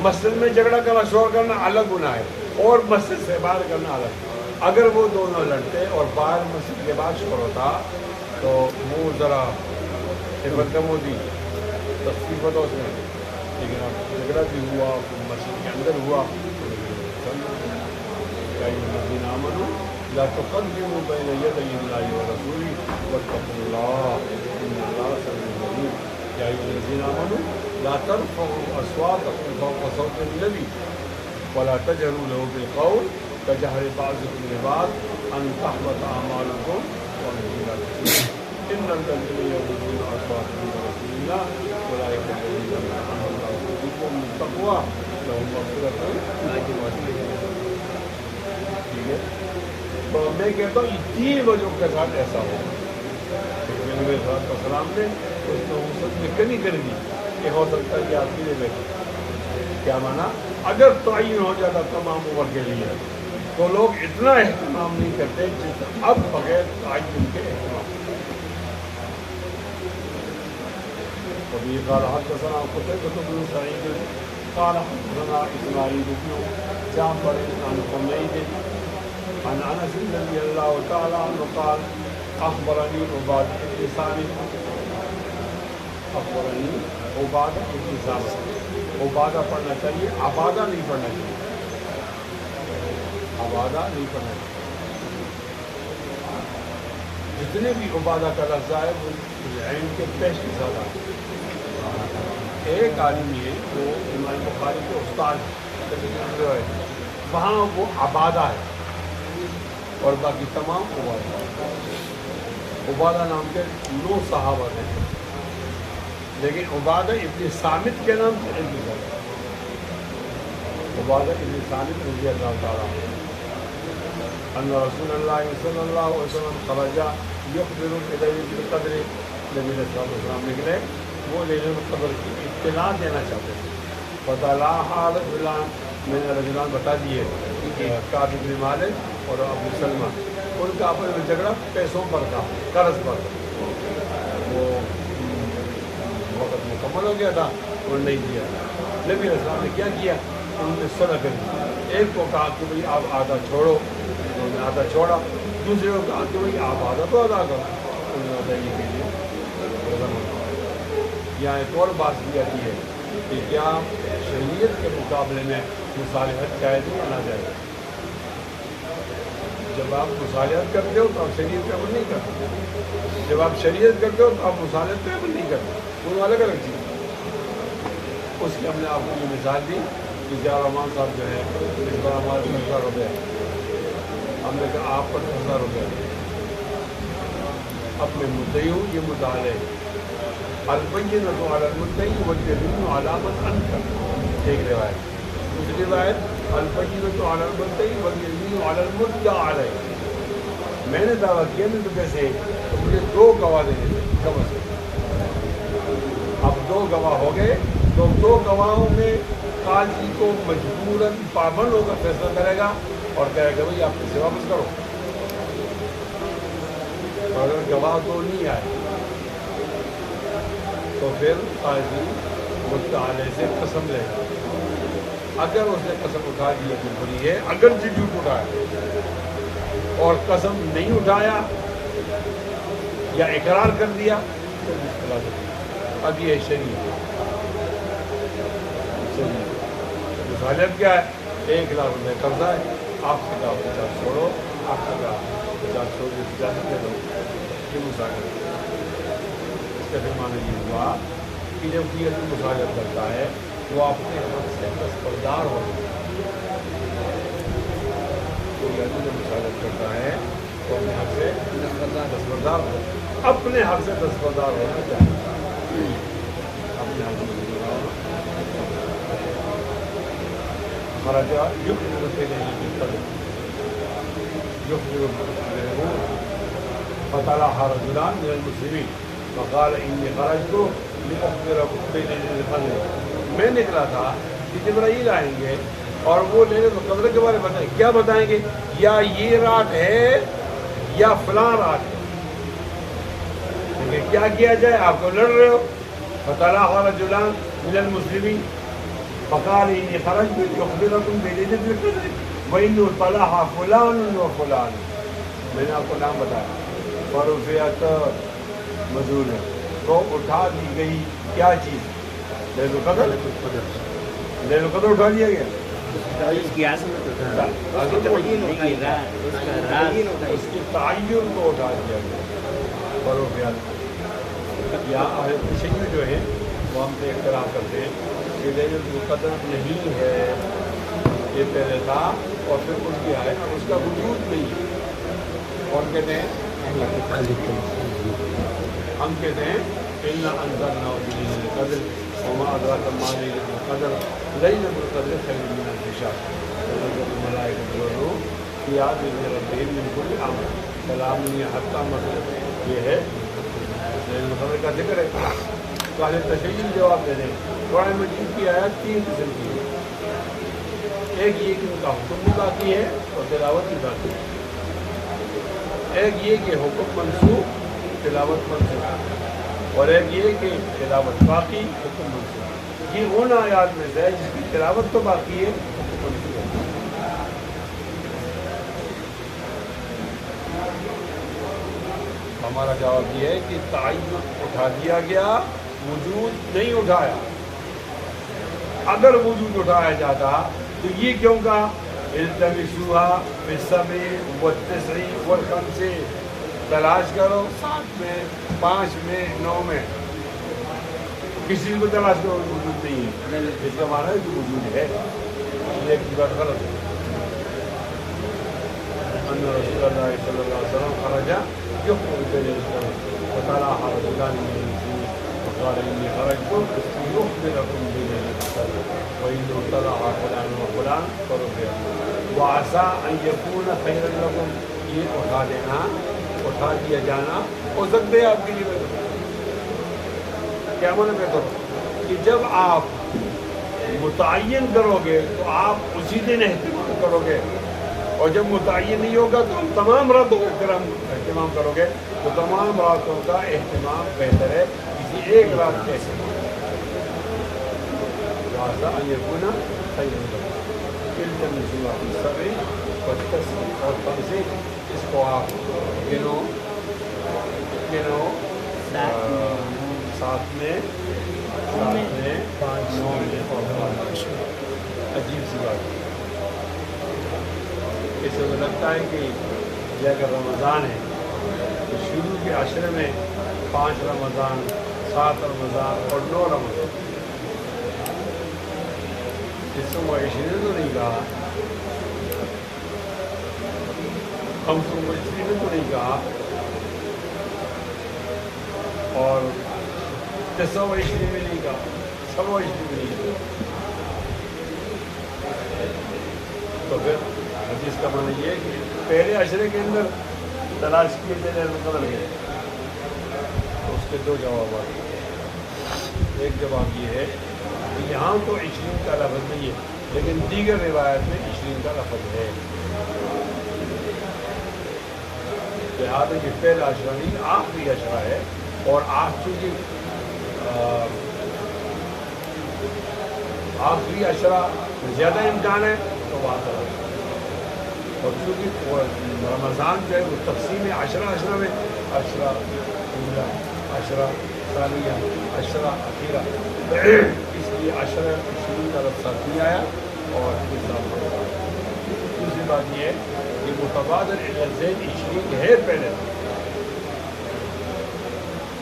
مسجد میں جھگڑا کرنا شور کرنا الگ گناہ ہے اور مسجد سے باہر کرنا الگ. اگر وہ دونوں لڑتے اور باہر مسجد کے بعد شور ہوتا تو وہ ذرا کم ہوتی تصویر ہوتا اس میں, لیکن اب جھگڑا بھی ہوا مسجد کے اندر ہوا. لا تقدموا بين يدي الله ورسوله واتقوا الله ان الله سميع عليم. يا ايها الذين امنوا لا ترفعوا اصواتكم فوق صوت النبي ولا تجهروا له بالقول كجهر بعضكم لبعض ان تحبط اعمالكم وانتم لا تشعرون. ان الذين يغضون اصواتهم برسول الله اولئك الذين انعم الله عليهم من التقوى لهم مغفرة واجر عظيم. ٹھیک ہے, تو میں کہتا ہوں یہ 3 وجہوں کے ساتھ ایسا ہو. نبی صلی اللہ علیہ وسلم نے اس نے وسط میں کمی کر دی کہ ہو سکتا ہے کہ آپ کے لیے کیا مانا اگر تعین ہو جاتا تمام عمر کے لیے تو لوگ اتنا اہتمام نہیں کرتے جتنا اب بغیر تعین کے اہتمام. وبه قال حدثنا قتيبة بن سعيد قال حدثنا إسماعيل بن جعفر عن حميد عن انس رضي الله تعالى عنه قال اخبرني عبادة بن صامت اخبرني عبادة بن صامت. عبادہ پڑھنا چاہیے, عبادہ نہیں پڑھنا چاہیے, عبادہ نہیں پڑھنا چاہیے. جتنے بھی عبادہ کا لفظ ہے وہ عین کے پیش کے ساتھ آتے. ایک عالم یہ جو امام بخاری کے استاد ہے وہاں وہ عبادہ ہے اور باقی تمام عبادہ. عبادہ نام کے 9 صحابہ ہیں لیکن عبادہ ابن صامت کے نام سے ایک بھی. عبادہ ابن صامت رضی اللہ تعالیٰ ان رسول اللہ صلی اللہ علیہ وسلم خرج یخبر الیہ بالقدر. نبی صلی اللہ علیہ وسلم نکلے وہ لیلۃ القدر کی اطلاع دینا چاہتے تھے. فطلعها رجلان, میں نے رجلان بتا دیے کعب بن مالک اور ابو سلمہ. ان کا آپس میں جھگڑا پیسوں پر تھا, قرض پر. وہ وقت مکمل ہو گیا تھا اور نہیں دیا. نبی علیہ السلام نے کیا کیا, انہوں نے صلح کر دی. ایک کو کہا کہ بھائی آپ آدھا چھوڑو, انہوں نے آدھا چھوڑا. دوسرے کو کہا کہ بھائی آپ آدھا تو ادا کرو, انہوں نے ادائیگی کے لیے. یہاں ایک اور بات کی جاتی ہے کہ کیا شریعت کے مقابلے میں مصالحت جائز یا ناجائز. جب آپ مصالحت کرتے ہو تو آپ شریعت پہ عمل نہیں کرتے, جب آپ شریعت کرتے ہو تو آپ مصالحت پہ عمل نہیں کرتے, وہ الگ الگ چیز. اس کی ہم نے آپ کو یہ مثال دی کہ ضیاء الرحمان صاحب جو ہے اس پر ہمارے 10,000 روپے, ہم نے کہا آپ پر 10,000 روپے اپنے مدعی ہوں, یہ مدعا ہے. البینۃ علی المدعی والیمین علی من انکر, ایک روایت. دوسری روایت البینۃ علی المدعی والیمین علی المدعی علیہ. میں نے دعویٰ کیا نہیں تو کیسے, تو مجھے 2 گواہ دینے تھے کم از کم. اب 2 گواہ ہو گئے تو 2 گواہوں میں قاضی کو مجبوراً پابند ہو کر فیصلہ کرے گا اور کہے گا بھائی آپ کسے واپس کرو. اگر گواہ 2 نہیں آئے تو پھر قاضی مدعی سے قسم لے گا. اگر اس نے قسم اٹھا دی تو بری ہے, اگر جھوٹ اٹھایا اور قسم نہیں اٹھایا یا اقرار کر دیا تو مشکلات ہوتی. اب یہ شریعت مصالحت کیا ہے, 1 لاکھ روپے قرضہ ہے, آپ سے کہا 50 چھوڑو, آپ سے کہا 50 چھوڑ کے 50 دے دو, یہ مصالحت. اس کا پھر معنی یہ ہوا کہ جب یہ مصالحت کرتا ہے وہ اپنے حق سے دستبردار ہو. کوئی آدمی جب مصالحت کرتا ہے تو اپنے حق سے دستبردار ہو, اپنے حق سے دستبردار ہونا چاہیے. اپنے حق سے خرجہ یخبر الیہ بالقدر, یخبر فطلعها رجلان من المسلمین فقال انی خرجت لاخبرکم بلیلۃ القدر. میں نکلا تھا کہ جبرائیل آئیں گے اور وہ لیلۃ القدر کے بارے میں بتائیں. کیا بتائیں گے, یا یہ رات ہے یا فلاں رات ہے, لیکن کیا کیا جائے, آپ کو لڑ رہے ہو. فطلعها رجلان من المسلمین, فقال إني خرجت لأخبركم بليلة القدر وإنه طلعها فلان وفلان. میں نے آپ کو نام بتایا. فرفعت مزول ہے تو اٹھا دی گئی کیا چیز؟ لیلۃ القدر. لیلۃ القدر اٹھا دیا گیا. اس کی عظمت اس کی تعین کو اٹھا دیا گیا. فرفعت. یا اہل تشیع جو ہے وہ ہم سے اختلاف کرتے ہیں کہ لیلۃ القدر نہیں ہے، یہ پہلے تھا اور پھر اس کی آئے اور اس کا وجود نہیں ہے. کون کہتے ہیں؟ ہم کہتے ہیں اِنَّا أَنزَلْنَاهُ فِي لَيْلَةِ الْقَدْرِ وَمَا أَدْرَاكَ مَا لَيْلَةُ الْقَدْرِ لَيْلَةُ الْقَدْرِ خَيْرٌ مِّنَ أَلْفِ شَهْرٍ تَنَزَّلُ الْمَلَائِكَةُ وَالرُّوحُ فِيهَا بِإِذْنِ رَبِّهِم مِّن كُلِّ أَمْرٍ سَلَامٌ هِيَ حَتَّىٰ مَطْلَعِ الْفَجْرِ. یہ ہے لیلۃ القدر کا ذکر ہے. تو اہل تشیع جواب دے دیں. قرآن مجید کی آیات 3 قسم کی ہے. ایک یہ کہ ان کا حکم بھی باقی ہے اور تلاوت بھی باقی ہے. ایک یہ کہ حکم منسوخ تلاوت منسوخ، اور ایک یہ کہ تلاوت باقی حکم منسوخ. یہ ان آیات میں سے ہے جس کی تلاوت تو باقی ہے حکم منسوخ ہے. ہمارا جواب یہ ہے کہ تعین اٹھا دیا گیا، وجود نہیں اٹھایا. اگر وجود اٹھایا جاتا تو یہ کیوں کہا التمسوها بالسبع والتسع والخمس، تلاش کرو 7 میں 5 میں 9 میں. کسی کو تلاش کرو وجود نہیں ہے. اس کا معنی ہے کہ وجود ہے. ایک بات غلط ہے. ان رسول اللہ صلی اللہ علیہ وسلم خرج يخرج بين القوم وطلع رجلان من المسلمين وقال اني خرجت لأخبركم بليلة القدر وإنه طلع فلان وفلان فرفع وعسى أن يكون خيرا لكم. یہ اٹھا دینا، اٹھا دیا جانا ہو سکتا ہے آپ کے لیے بہتر. کیا مانا بہتر؟ کہ جب آپ متعین کرو گے تو آپ اسی دن اہتمام کرو گے، اور جب متعین نہیں ہوگا تو ہم تمام راتوں کا اہتمام کرو گے. تو تمام راتوں کا اہتمام بہتر ہے کسی ایک رات کے اہتمام. اور اس کو آپ گنو 7 میں 5 9 میں. عجیب سی بات ہے. اس سے لگتا ہے کہ یہ اگر رمضان ہے تو شروع کے عشرے میں 5 رمضان 7 رمضان اور 9 رمضان. اس سے وہ 20 تو نہیں کہا، 25 میں تو نہیں کہا، اور 29 میں نہیں کہا، 27 میں نہیں کہا. تو پھر حدیث کا معنی یہ ہے کہ پہلے عشرے کے اندر تلاش کیے تھے لیلۃ القدر کے. تو اس کے 2 جوابات. ایک جواب یہ ہے کہ یہاں تو 20 کا لفظ نہیں ہے، لیکن دیگر روایت میں 20 کا لفظ ہے. لہٰذا کہ پہلا عشرہ نہیں آخری عشرہ ہے، اور چونکہ آخری عشرہ زیادہ امکان ہے تو بات ہے. اور چونکہ رمضان جو ہے وہ تقسیم عشرہ میں عشرہ اولا، عشرہ ثانیہ، عشرہ اخیرہ، اس لیے عشرہ 20 کا لفظ ساتھ نہیں آیا. اور دوسری بات یہ ہے کہ متبادل الذہن 20 ہے پہلے.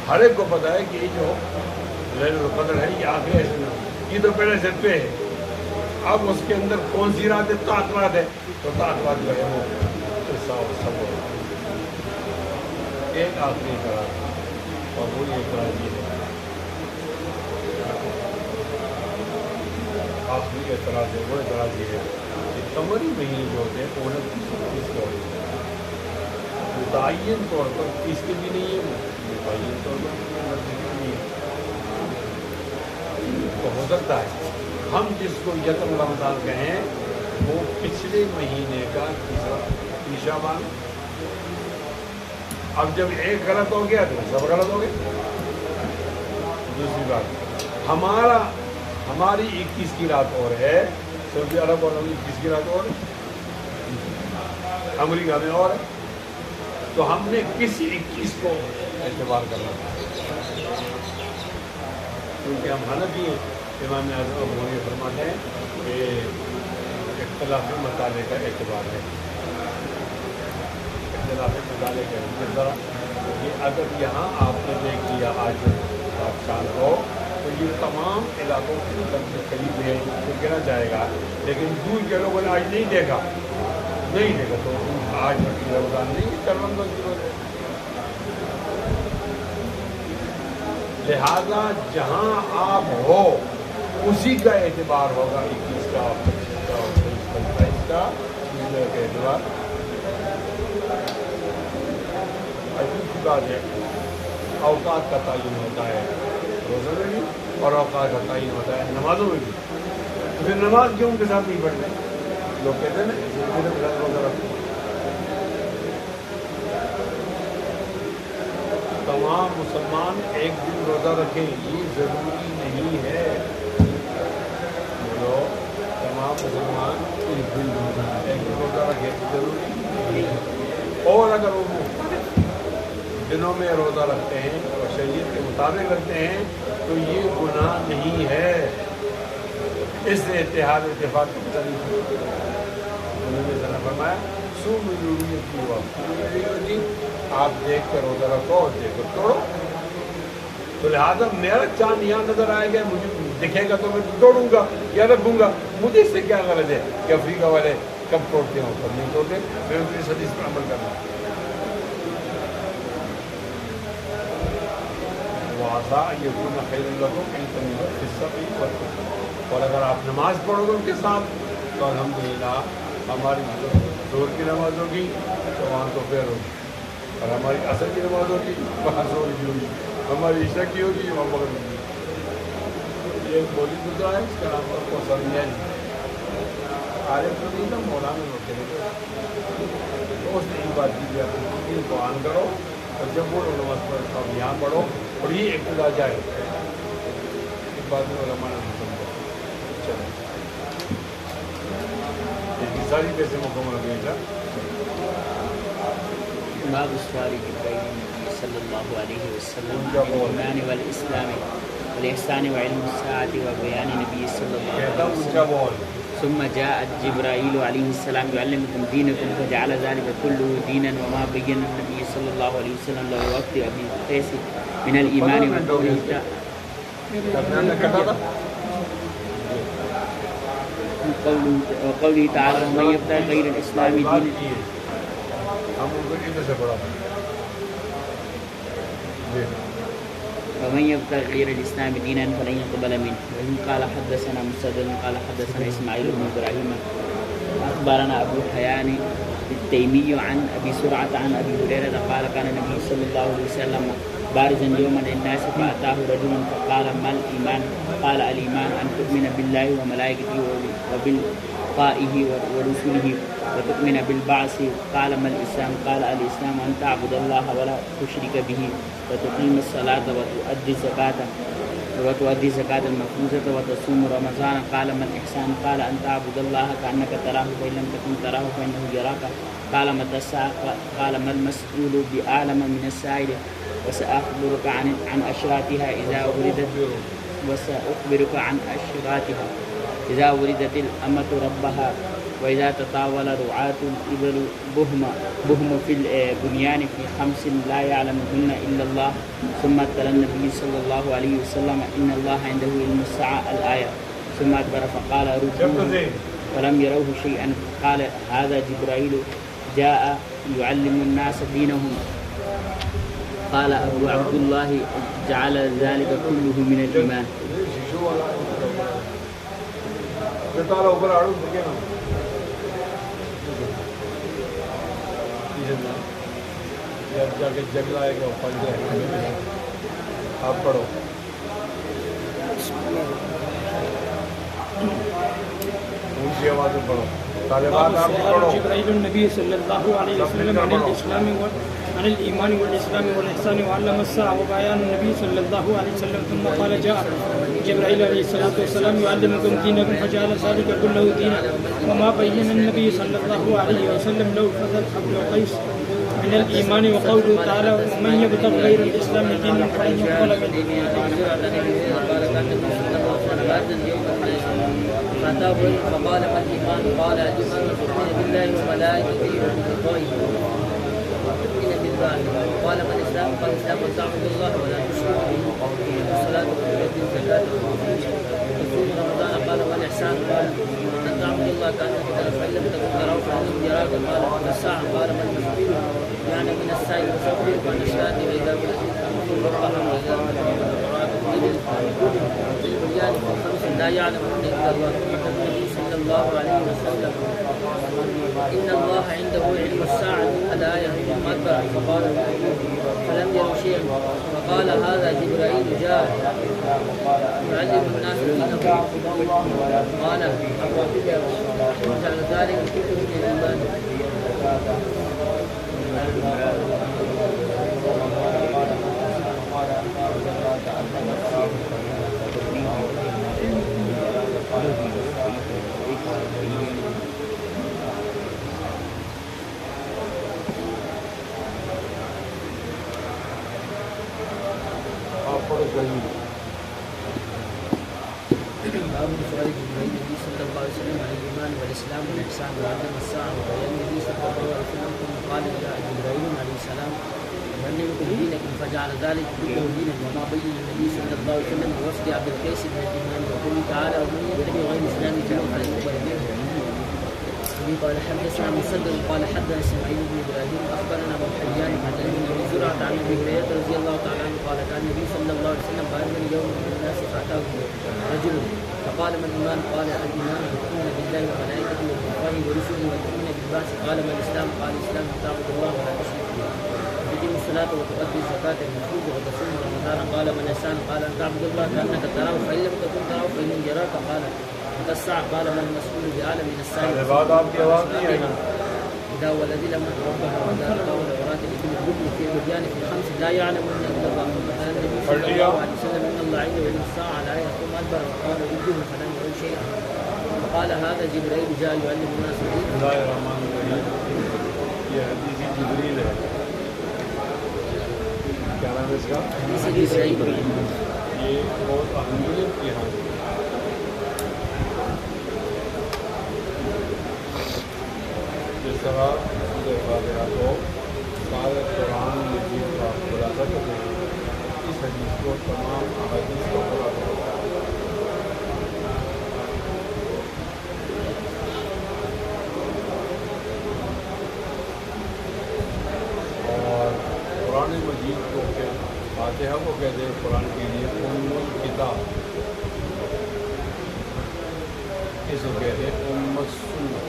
ہر ایک کو پتہ ہے کہ یہ جو لیلۃ القدر ہے یہ آخری عشرے میں، یہ تو پہلے سے پہ ہے. اب اس کے اندر کون سی رات ہے؟ طاعت رات ہے. تو طاعت رات جو ہے وہ سب ایک آخری قرار، اور وہ یہ قرار یہ ہے آخری اعتراض ہے. وہ اعتراض یہ ہے کہ قمری مہینے جو ہوتے ہیں 29 کے ہوتے ہیں. متعین طور پر 30 کے بھی نہیں ہے، متعین طور پر 29 کے بھی نہیں ہے. تو ہو سکتا ہے ہم جس کو یکم رمضان کہیں وہ پچھلے مہینے کا تیسرا مان. اب جب ایک غلط ہو گیا تو سب غلط ہو گئے. دوسری بات، ہماری 21 کی رات اور ہے، سعودی عرب اور 21 کی رات اور ہے، امریکہ میں اور ہے، تو ہم نے کسی 21 کو اعتبار کرنا کیونکہ ہم حنفی ہیں۔ امام اعظم ابو حنیفہ فرماتے ہیں کہ اختلافی مطالعے کا اعتبار ہے، اختلافی مطالعے کا ذرا کہ اگر یہاں آپ نے دیکھ لیا آج پاکستان کو تو یہ تمام علاقوں کے قریب ہے تو کہنا جائے گا، لیکن دور کے لوگوں نے آج نہیں دیکھا تو آج رمضان نہیں کل رمضان شروع ہے۔ لہذا جہاں آپ ہو اسی کا اعتبار ہوگا، 21 کا 25 کا 27 کا اعتبار۔ عجیب سی بات ہے، اوقات کا تعین ہوتا ہے روزہ میں بھی اور اوقات کا تعین ہوتا ہے نمازوں میں بھی، پھر نماز کیوں ان کے ساتھ نہیں پڑھتے؟ لوگ کہتے ہیں نا روزہ رکھتے، تمام مسلمان ایک دن روزہ رکھیں یہ ضروری نہیں ہے، بولو تمام مسلمان ایک دن روزہ رکھیں ضروری نہیں ہے، اور اگر وہ دنوں میں روزہ رکھتے ہیں اور شریعت کے مطابق رکھتے ہیں تو یہ گناہ نہیں ہے، اس سے اتحاد اتفاق کی تعریف انہوں نے فرمایا سو ضروریت کی وقت آپ دیکھ کر روزہ رکھو اور دیکھ کر توڑو، تو لہٰذا میرا چاند یہاں نظر آئے گا، مجھے دکھے گا تو میں توڑوں گا یا رکھوں گا، مجھے اس سے کیا غرض ہے کہ افریقہ والے کب توڑتے ہوں کب نہیں توڑتے، میں ان کی حدیث پر عمل کرنا وعسیٰ ان یکون خیر لکم ان تنظروا فی الصبر والصلاۃ، اور اگر آپ نماز پڑھو گے ان کے ساتھ تو الحمدللہ ہماری ظہر کی نماز ہوگی تو وہاں تو پھر ہوگی، اور ہماری عصر کی نماز ہوگی وہاں ظہر کی ہوگی، ہماری عشاء کی ہوگی وہاں مغرب کی۔ یہ ایک بولی گزرا ہے اس کا نام پر کوثر میاں جی، عارف تو نہیں تھا، مولانا ہوتے ہیں، تو اس نے ایک بات کی اپنی کو آن کرو اور جب وہ نماز پڑھو تو اب یہاں پڑھو اور یہ ابتدا جائے، اس بات میں علماء نے سمجھا۔ چلو ساری پیسے مکمل ہو گئی تھا۔ باب السؤال جبرائيل النبي صلى الله عليه وسلم عن الإيمان والإسلام والإحسان وعلم الساعة وبيان النبي صلى الله عليه وسلم ثم جاء جبرائيل عليه السلام يعلمكم دينكم فجعل ذلك كله دينا وما بين النبي صلى الله عليه وسلم له وقت أبي قيس من الإيمان وقوله تعالى ومن يبتغي غير الإسلام دينا ومن يبتغي غير الإسلام دينا فلن يقبل منه وإن قال حدثنا مسدد قال حدثنا إسماعيل بن إبراهيم أخبرنا أبو حيان التيمي عن أبي سرعة عن أبي هريرة قال كان النبي صلى الله عليه وسلم بارزا يوما للناس فأتاه رجل فقال ما الإيمان؟ قال الإيمان أن تؤمن بالله وملائكته وبلقائه ورسله وتؤمن بالبعث. قال ما الإسلام؟ قال الإسلام أن تعبد الله ولا تشرك به وتقيم الصلاة وتؤدي الزكاة المفروضة وتصوم رمضان. قال ما الإحسان؟ قال أن تعبد الله كأنك تراه فإن لم تكن تراه فإنه يراك. قال متى الساعة؟ قال ما المسؤول بأعلم من السائل. وسأخبرك عن أشراتها إذا ولدت الأمة ربها وإذا تطاول رعاة الإبل بهم في البنيان في 5 لا يعلمهن إلا الله. ثم تلا النبي صلى الله عليه وسلم إن الله عنده علم الساعة الآية. ثم أدبر فقال ردوه فلم يروه شيئا. قال هذا جبرائيل جاء يعلم الناس دينهم. قال أبو عبد الله جعل ذلك كله من الإيمان. جا کے جگ لائے گا آپ پڑھو. اونچی آواز میں پڑھو. طالبات آپ سؤال پڑھو. جبرائيل النبي صلى الله عليه وسلم عن الإسلام عن الإيمان والإسلام والإحسان وعلم الساعة وبيان النبي صلى الله عليه وسلم ثم قال جاء جبرائيل عليه الصلاة والسلام يعلمكم دينكم فجعل ذلك كله دينا وما بين النبي صلى الله عليه وسلم له فضل عبد القيس من الإيمان وقوله تعالى ومن يبتغ غير الإسلام دينا فلن يقبل فأتاه فقال ما الإيمان؟ قال الإيمان أن تؤمن بالله وملائكته وكتبه وتؤمن بالله. قال ما الإسلام؟ قال الإسلام أن تعبد الله ولا تشرك به وتقيم الصلاة وتؤتي الزكاة وتصوم رمضان. قال ما الإحسان؟ قال أن تعبد الله كأنك تراه فإن لم تكن تراه فإنه يراك. قال ما الساعة؟ قال ما المسؤول يعني من السائل يخبرك عن الشهادة وإذا كنت تقول الرحمة وإذا البنيان خمس لا يعلمون إلا الله. النبي صلى الله عليه وسلم إن الله عنده علم الساعة الآية ثم أدبر فقال فلم يروا شيئا فقال هذا جبرائيل جاء يعلم الناس دينهم. قال وجعل ذلك كله من الإيمان. آپ پڑھو گئی. باب سؤال جبرائيل النبي صلى الله عليه وسلم عن الإيمان والإسلام والإحسان وعلم الساعة وبيان النبي صلى الله عليه وسلم ثم قال جاء جبرائيل عليه السلام يعلمكم دينكم فجعل ذلك كله دينا وما بين النبي صلى الله عليه وسلم بوفد عبد القيس من الإيمان وقوله تعالى ومن يتبع غير الإسلام دينا فلن يقبل منه. قال حدثنا مسدد قال حدثنا اسماعيل بن ابراهيم اخبرنا ابو حيان عن ابي زرعه عن ابي هريره رضي الله تعالى عنه قال كان النبي صلى الله عليه وسلم قائما يوم من الناس فاتاه رجل فقال ما الايمان؟ قال الايمان ان تؤمن بالله وملائكته وكتبه ورسله وتؤمن بالبعث. قال ما الاسلام؟ قال الاسلام ان تعبد الله ولا تشرك به وتقيم الصلاه وتؤدي الزكاه المفروض وتصوم رمضان. قال ما الاحسان؟ قال ان تعبد الله كانك تراه فان لم تكن تراه فانه يراك. قال الساعة؟ قال ما المسؤول بأعلم من السائل. بعد آپ کی آواز نہیں آئی. إذا والذي لما ربها وذلك قول الأورات التي الركن في البنيان في الخمس لا يعلمون إلا الله. قال النبي صلى الله عليه وسلم إن الله عنده علم الساعة لا يقوم أدبر وقال رده فلم يقل شيئا. فقال هذا جبرائيل جاء يعلم الناس دينهم. بسم اللہ الرحمن الرحیم. یہ حدیث جبریل ہے. کیا نام ہے اس کا؟ حدیث جبرائیل. یہ بہت اہمیت کی حدیث. جس طرح سورہ فاتحہ کو سارے قرآن مجید کا خلاصہ کرتے ہیں اس حدیث کو تمام احادیث کا خلاصہ کرتا ہے. اور قرآن مجید کو فاتحہ کو کہتے ہیں قرآن کے لیے ام الکتاب. اس کو کہتے ہیں ام السنہ.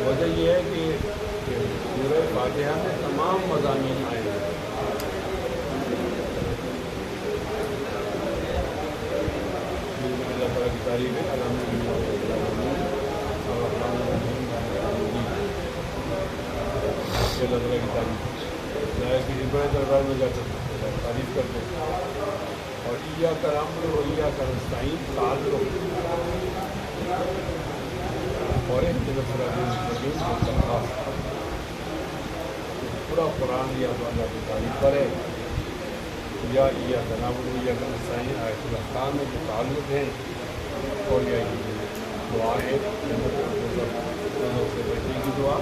وجہ یہ ہے کہ سورہ فاتحہ میں تمام مضامین آئے ہیں. اللہ تعالیٰ کی تعریف ہے. الحمدللہ الرحمن الرحیم اللہ تعالیٰ کی تعریف ہے. کسی بڑے دربار میں جا کر تعریف کرتے ہیں. اور ایاک نعبد و ایاک نستعین تعلق اور پورا قرآن یا اللہ کی تعریف کرے. یا ایاک نعبد و ایاک نستعین آیت الاحکام میں جو تعلق ہیں اور یا دعا ہے سے بچنے کی دعا.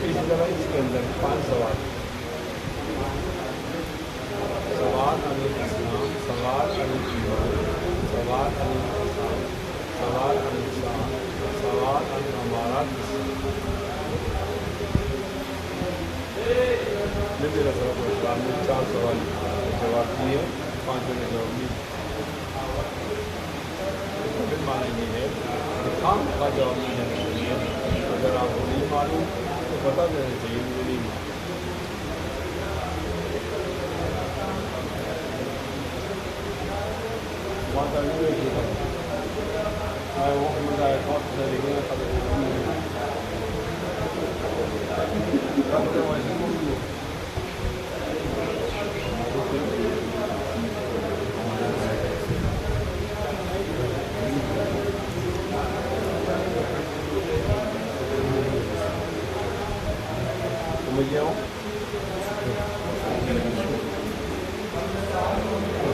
اسی طرح اس کے اندر 5 سوال. سوال عن الاسلام، سوال عن الایمان، سوال عن الاحسان، سوال عن الساعة، سوال عن امارات. نبی صلی اللہ علیہ وسلم نے 4 سوال جواب دیے، 5 نے جواب دیے. پھر معنی یہ ہے کہ کام کا جواب نہیں دینا چاہیے. اگر آپ کو نہیں معلوم تو بتا دینا چاہیے مجھے نہیں معلوم. Quando lui è giù, ma è un po' di forza di quella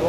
2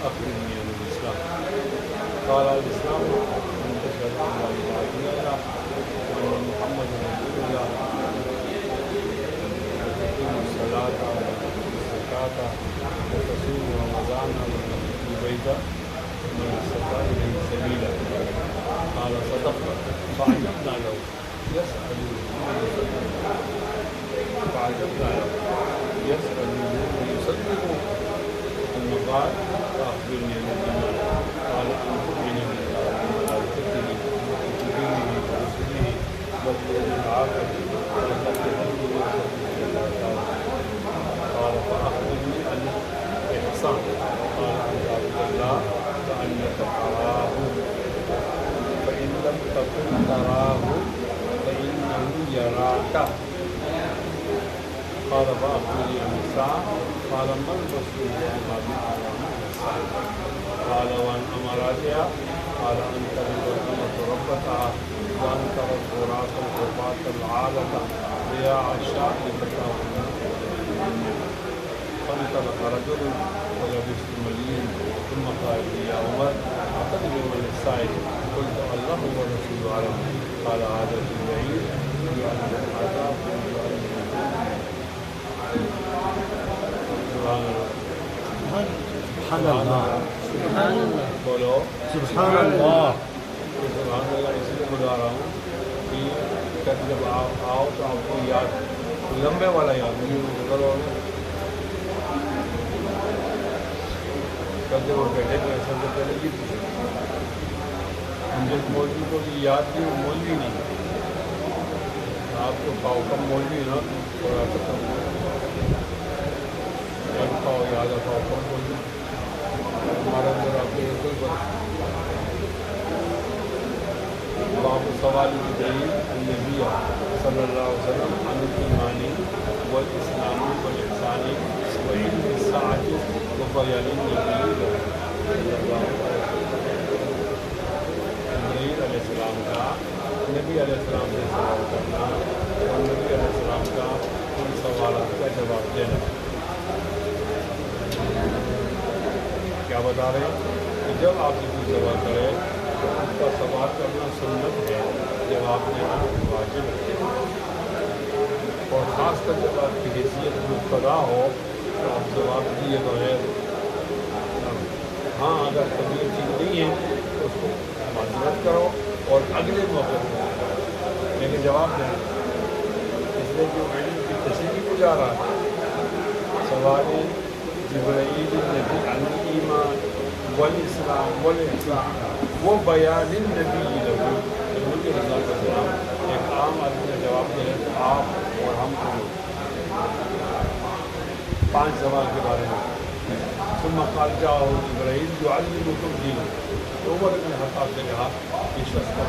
أخبرني عن الإسلام قال الإسلام أن تشهد أن لا إله إلا الله وأن محمدا رسول الله وتقيم الصلاة وتؤتي الزكاة وتصوم رمضان وتحج البيت من استطاع إليه سبيلا قال صدقت فعجبنا له يسأل ويصدق ثم قال فأخبرني عن الإيمان قال أن تؤمن بالله وملائكته وكتبه ورسله واليوم الآخر وتتقي الرجل قال فأخبرني عن الإحسان قال أن تعبد الله كأنك تراه فإن لم تكن تراه فإنه يراك قال فأخبرني عن الساعة قال ما المسؤول عما بالعلامة الساعة قال وعن أماراتها قال أن تلد الأمة ربتها وأن ترى الغراة الغربات العالة رياع الشاء لتكاهن فانطلق رجل ولبست مليم ثم قال لي يا عمر أتدري من السائل قلت الله ورسوله أعلم قال هذا جبريل يعلم العذاب سبحان الله بولو سبحان الله سبحان اللہ اس لیے بلا رہا ہوں کہ جب آپ آؤ تو آپ کو یاد لمبے والا یاد نہیں کرو کل جب وہ بیٹھے تو ایسا سے پہلے یہ پوچھے جس مولوی کو بھی یاد کی وہ مولوی نہیں آپ کو پاؤ کم مولوی نا تھوڑا سا کم پاؤ یاد ہے پاؤ کم مولوی ہمارا اندر آپ کو کوئی بات باب سوال جبرائیل النبی صلی اللہ علیہ وسلم عن الایمان والاسلام والاحسان وعلم الساعۃ وبیان النبی صلی اللہ علیہ وسلم. جبرائیل علیہ السلام کا نبی علیہ السلام سے سوال کرنا اور نبی علیہ السلام کا ان سوالات کا جواب دینا. کیا بتا رہے ہیں کہ جب آپ سے کوئی سوال کرے تو اس کا سوال کرنا سنت ہے، جواب دینا واجب ہے. اور خاص کر جب آپ کی حیثیت مبتدا ہو تو آپ جواب دیے بغیر، ہاں اگر طبیعت ٹھیک نہیں ہے تو اس کو معذرت کرو اور اگلے موقع پر لیکن جواب دیں. اس لیے جو علم کی تشریح کو جا رہا ہے سوال جبرائیل النبی عن الایمان والاسلام والاحسان وہ بیان النبی لہو. نبی علیہ السلام ایک عام آدمی کا جواب دے رہے تو آپ اور ہم کو 5 سوال کے بارے میں. ثم قال جاءه جبرائیل يعلمكم دینکم. تو عمر بن خطاب نے کہا کہ شخص کا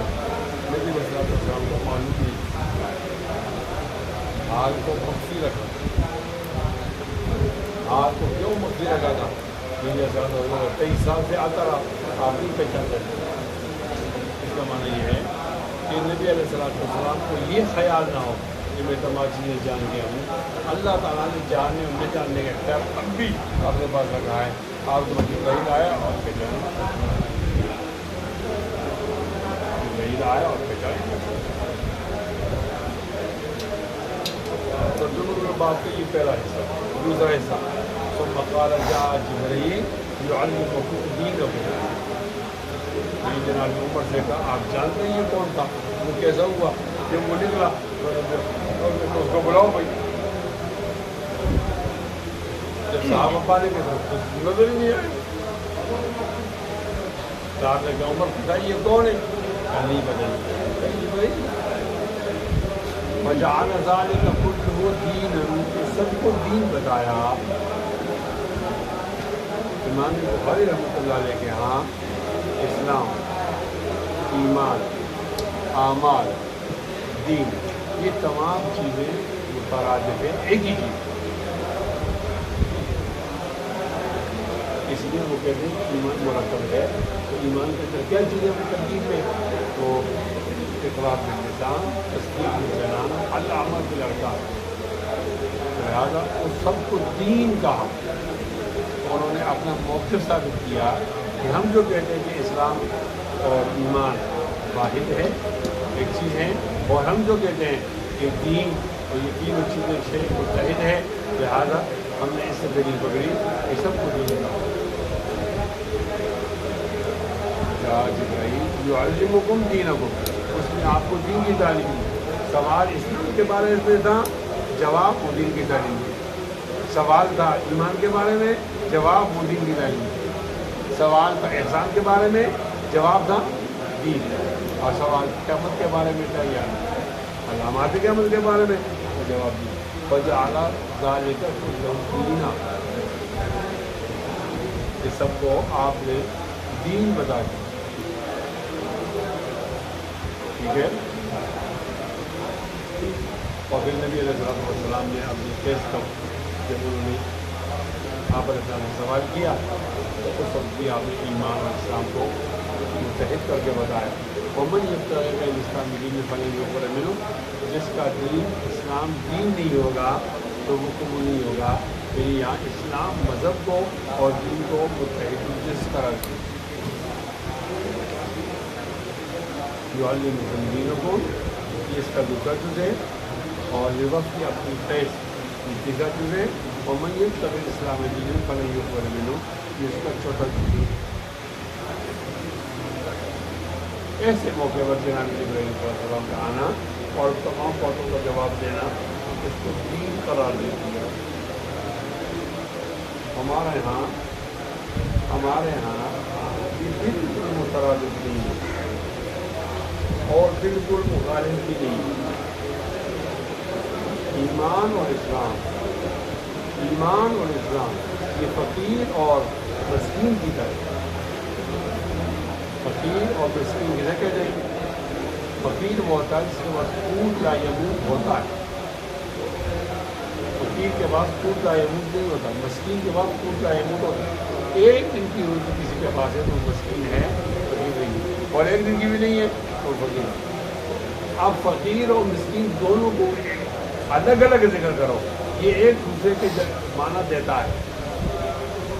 نبی علیہ السلام کو معلوم نہیں، حال کو مخفی رکھا. حال کو کیوں مخفی رکھا تھا؟ نبی علیہ السلام 23 سال سے آتا رہا، آپ نہیں پہچانتے. اس کا معنی یہ ہے کہ نبی علیہ السلام کو یہ خیال نہ ہو کہ میں تمام چیزیں جان گیا ہوں. اللہ تعالیٰ نے جاننے اور نہ جاننے کا اختیار اب بھی آپ کے پاس رکھا ہے. آپ کو جبرائیل آیا اور پہچانا، جبرائیل آیا اور پہچانا. ترجمہ بات کا یہ پہلا حصہ. دوسرا حصہ ثم قال جاء جبرائیل يعلمكم دینکم. جناب عمر سے کہا آپ جانتے ہیں یہ کون تھا، وہ کیسا ہوا، جب وہ نکلا اس کو بلاؤ بھائی. جب صحابہ پالے کے تو نظر ہی نہیں آئے. صاحب نے کہا عمر بتائیے یہ کون ہے؟ نہیں بتائیے. فجعل ذلك كله دينا، سب کو دین بتایا. امام بخاری رحمۃ اللہ علیہ کے ہاں اسلام، ایمان، اعمال، دین، یہ تمام چیزیں مترادف ہیں، ایک ہی چیز. اس لیے وہ کہتے ہیں ایمان مرکب ہے. تو ایمان کے اندر کیا چیزیں ترکیب میں؟ تو اقرار باللسان، تصدیق بالجنان، العمل بالارکان. لہٰذا اس سب کو دین کہا. انہوں نے اپنا موقف ثابت کیا کہ ہم جو کہتے ہیں کہ اسلام اور ایمان واحد ہے، ایک چیز ہے، اور ہم جو کہتے ہیں کہ دین اور یہ تینوں چیزیں متحد ہے، لہٰذا ہم نے اس سے دلیل پکڑی کہ سب کو دین کہا. جبرائیل یعلمکم دینکم، اس نے آپ کو دین کی تعلیم دی. سوال اسلام کے بارے میں تھا، جواب وہ دین کی تعلیم دی. سوال تھا ایمان کے بارے میں، جواب وہ دین کی تعلیم دی. سوال تھا احسان کے بارے میں، جواب تھا دین. اور سوال قیامت کے بارے میں تھا یا علامات قیامت کے بارے میں، وہ جواب دی. فجعل ذلك كله دینا، یہ سب کو آپ نے دین بتا دیا. ٹھیک ہے. اور پھر نبی علیہ السلام نے اپنی کیس کو جب انہوں نے آپ علیہ السلام نے سوال کیا تو اس وقت بھی آپ نے ایمان اور اسلام کو متحد کر کے بتایا. ومن یبتغی غیر الاسلام دین فلن یقبل منہ، جس کا دین اسلام دین نہیں ہوگا تو وہ قبول نہیں ہوگا. یعنی یہاں اسلام مذہب کو اور دین کو متحد جس طرح کی یعلمکم دینکم، اس کا دوسرا جز ہے. اور یہ وقت کی اپنی فیض تیسرا جز ہے. ومن یبتغی الاسلام دین فلن یقبل منہ، یہ اس کا چوتھا جز ہے. ایسے موقع پر جناب جبرائیل علیہ السلام کا آنا اور تمام باتوں کا جواب دینا اس کو دین قرار دے دیا. ہمارے ہاں یہ بالکل مترادف نہیں ہے اور بالکل مخالف بھی نہیں ہے. ایمان اور اسلام یہ فقیر اور مسکین کی طرح. فقیر اور مسکین کسے کہتے ہیں؟ فقیر وہ ہوتا ہے جس کے پاس قوت لا یموت ہوتا ہے. فقیر کے پاس قوت لا یموت نہیں ہوتا، مسکین کے پاس قوت لا یموت ہوتا ہے. ایک دن کی روزی کسی کے پاس ہے تو وہ مسکین ہے، فقیر نہیں ہے، اور ایک دن کی بھی نہیں ہے تو فقیر ہے. اب فقیر اور مسکین دونوں کو الگ الگ ذکر کرو، یہ ایک دوسرے کے معنی دیتا ہے،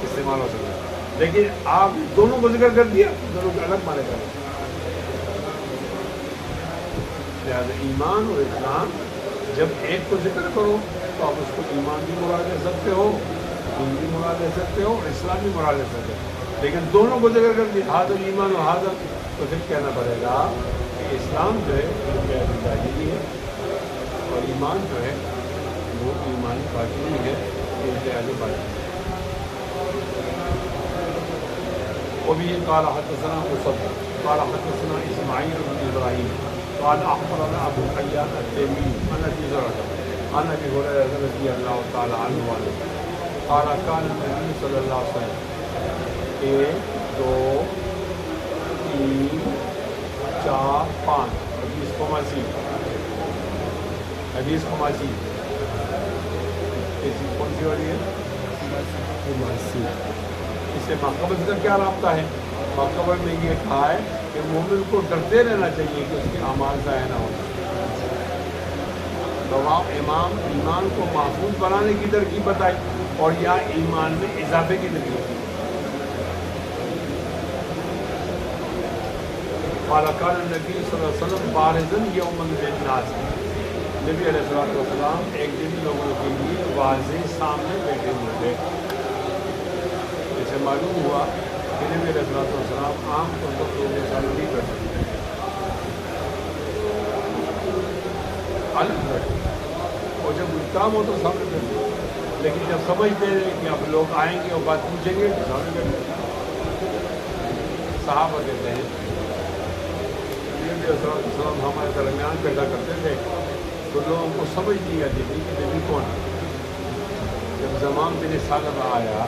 استعمال ہو سکتا ہے، لیکن آپ دونوں کو ذکر کر دیا، دونوں کے الگ معنی کرو. لہٰذا ایمان اور اسلام جب ایک کو ذکر کرو تو آپ اس کو ایمان بھی مراد لے سکتے ہو، دین بھی مراد لے سکتے ہو، اور اسلام بھی مراد لے سکتے ہو. لیکن دونوں کو ذکر کر دیا حاضر ایمان و حاضر، تو پھر کہنا پڑے گا کہ اسلام جو ہے وہ ظاہری ہے، اور ایمان جو ہے وہ ایمان باطنی ہے، امتیاز باطنی. وبه قال حدثنا مصدق قال حدثنا اسماعيل بن ابراهيم قال اخبرنا ابو حيان التيمي عن ابي هريره عن ابي هريره رضي الله تعالى عنه قال كان النبي صلى الله عليه وسلم 1 2 3 4 5 حدیث کو مزید کون سی والی ہے؟ اس سے ماقبل کا کیا رابطہ ہے؟ ماقبل میں یہ کہا ہے کہ مومن کو ڈرتے رہنا چاہیے کہ اس کے اعمال ضائع نہ ہو. تو امام ایمان کو محفوظ بنانے کی ترکیب بتائی اور یا ایمان میں اضافے کی ترکیب. قال كان النبي صلی اللہ علیہ وسلم بارزا یوما للناس، نبی علیہ السلام ایک دن لوگوں کے لیے واضح سامنے بیٹھے ہوئے تھے. جیسے معلوم ہوا کہ نبی علیہ السلام عام طور پر لوگوں کے سامنے نہیں بیٹھ سکتے، الگ بیٹھے، اور جب کوئی کام ہو تو سامنے بیٹھے، لیکن جب سمجھتے ہیں کہ اب لوگ آئیں گے اور بات پوچھیں گے تو سامنے بیٹھے. صحابہ کہتے ہیں نبی علیہ السلام ہمارے درمیان پیدا کرتے تھے تو لوگوں کو سمجھ نہیں آتی تھی کہ نبی کون ہے. جب زمان بن ثعلبہ آیا،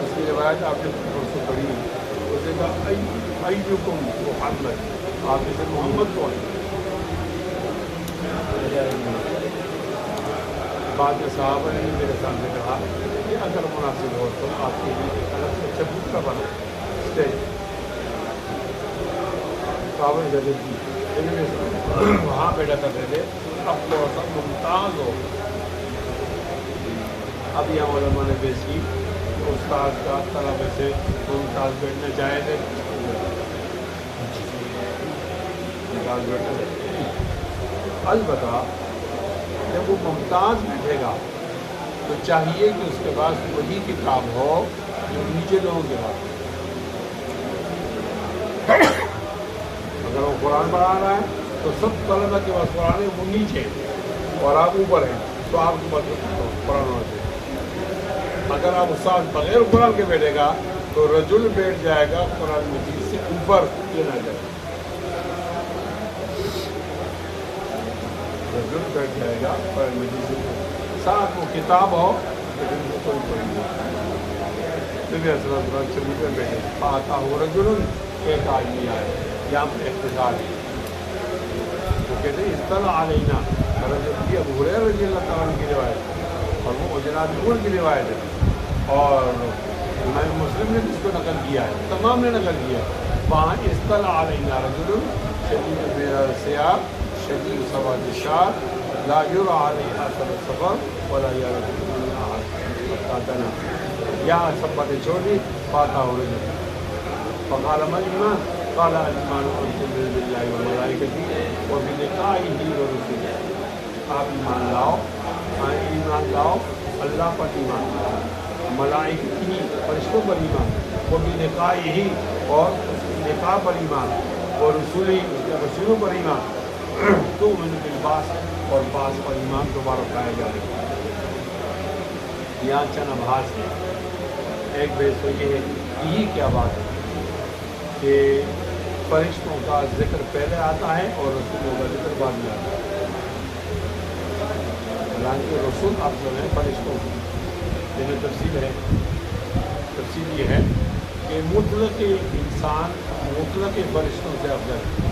اس کی روایت آپ نے پرسوں پڑھی، اس نے کہا ایکم محمد، آپ نے سے محمد کون ہے؟ بعد میں صحابہ نے میرے سامنے کہا کہ اگر مناسب ہو تو آپ کے لیے ایک الگ سے چبوترا بنا اسٹیج. صحابہ نے جگہ کی، لیکن وہاں بیٹھا کرتے تھے. اب تھوڑا سا ممتاز ہو. اب یہاں علماء نے پیش کی کہ استاد کا طلبہ سے ممتاز بیٹھنا چاہے تھے، ممتاز بیٹھنا. البتہ جب وہ ممتاز بیٹھے گا تو چاہیے کہ اس کے پاس وہی کتاب ہو جو نیچے لوگوں کے پاس. اگر وہ قرآن پڑھا رہا ہے تو سب طلبہ کے پاس قرآن ہے، وہ نیچے اور آپ اوپر ہیں، تو آپ کے پاس قرآن ہونا چاہیے. اگر آپ استاد بغیر قرآن کے بیٹھے گا تو رجل بیٹھ جائے گا قرآن مجید سے اوپر، یہ نہ جائے. رجل بیٹھ جائے گا قرآن مجید سے ساتھ وہ کتاب ہو لیکن وہ کوئی پڑھی نہیں. نبی صلی اللہ علیہ وسلم سے بیٹھے آتا ہو رجل، ایک آدمی آئے، یہاں پر اختصار ہے. وہ کہتے ہیں اطلاع علینا، رضی ابو ہریرہ رضی اللہ تعالیٰ عنہ کی روایت، اور وہ جناب عمر کی روایت ہے، اور امام مسلم نے اس کو نقل کیا ہے، تمام نے نقل کیا ہے. وہاں اطلاع علینا رجل شدید بیاض الثیاب شدید سواد الشعر لا یرى علیہ اثر السفر ولا یرى احد. یہاں سب باتیں چھوڑی، فاتح ہو رجل فقال ما الایمان، قال الایمان ان تؤمن باللہ وملائکتہ وبلقائہ ورسلہ. آپ ایمان لاؤ، اللہ پر ایمان لاؤ، ملائکہ فرشتوں پر ایمان، وبلقائہ اور اس کی لقاء پر ایمان، اور رسولی اس کے رسولوں پر ایمان. تؤمن بالبعث اور بعث پر ایمان دوبارہ اٹھایا جائے گا. یہاں چند ابحاث ہے. ایک بحث تو یہ ہے کہ یہ کیا بات ہے کہ فرشتوں کا ذکر پہلے آتا ہے اور رسولوں کا ذکر بعد میں آتا ہے. حالانکہ رسول افضل ہیں فرشتوں کی، لیکن تفصیل یہ ہے کہ مطلق انسان مطلق فرشتوں سے افضل ہے.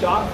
4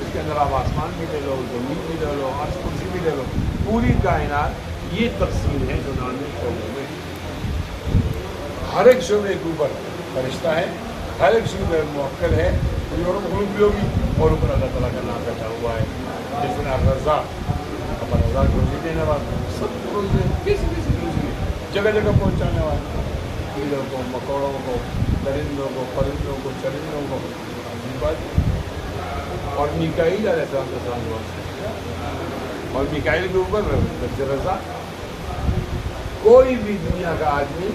اس کے اندر آپ آسمان بھی لے لو، زمین بھی لے لو، عرش کرسی بھی لے لو، پوری کائنات یہ تقسیم ہے 99 شعبوں میں. ہر ایک شعبے کے اوپر فرشتہ ہے، ہر ایک شعبے موکل ہے، کوئی اور مخلوق بھی ہوگی، اور اوپر اللہ تعالیٰ کا نام بیٹھا ہوا ہے جس میں الرزاق، اب الرزاق روزی دینے والا، سب کو روزی کسی روزی جگہ جگہ پہنچانے والا، کیڑوں کو، مکوڑوں کو، درندوں کو، پرندوں کو، چرندوں کو. اور میکائیل علیہ السلام کا سلام ہوا، اور میکائیل کے اوپر رضا. کوئی بھی دنیا کا آدمی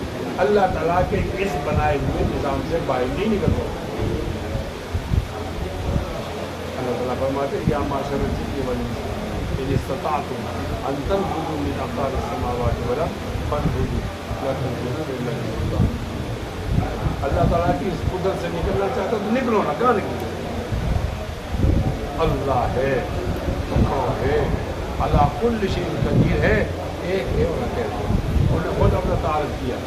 اللہ تعالیٰ کے اس بنائے ہوئے نظام سے باہر نہیں نکل سکتا. اللہ تعالیٰ فرماتے ہیں کہ ہم معاشرے کی وجہ ان استطاعتم ان تنفذوا من اقطار السماوات والارض فانفذوا لا تنفذون الا بسلطان. اللہ تعالیٰ کی اس قدرت سے نکلنا چاہتا تو نکلو نا، کہاں نکلو؟ اللہ ہے، اللہ ہے، اللہ کل شیء قدیر ہے، ایک ہے اور اکیلا. انہوں نے خود اپنا تعارف کیا،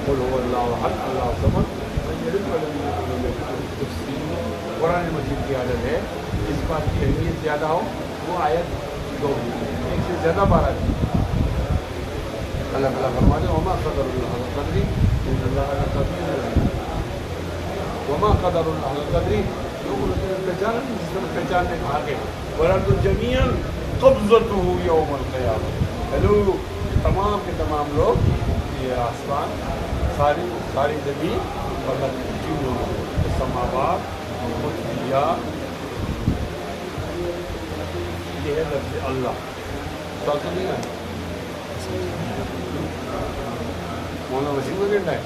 قل هو اللہ احد اللہ الصمد لم یلد ولم یولد ولم یکن له کفوا احد. قرآن مجید کی عادت ہے اس بات کی اہمیت زیادہ ہو وہ آیت 2 ایک سے زیادہ بار آتی ہے. اللہ تعالیٰ فرماتے ہیں وما قدر اللہ حق قدری ان اللہ لقدیر وما قدر اللہ حق قدری. لوگوں نے پہچانا نہیں جس طرح پہچاننے کا حق ہے. وَالْأَرْضُ جَمِيعًا قَبْضَتُهُ يَوْمَ الْقِيَامَةِ. ہیلو تمام کے تمام لوگ، یہ آسمان، ساری زمین اور چیزوں سماوات مطلیا، یہ ہے لفظ اللہ. سوال نہیں ہے مولانا وسیم کا گھنٹہ ہے.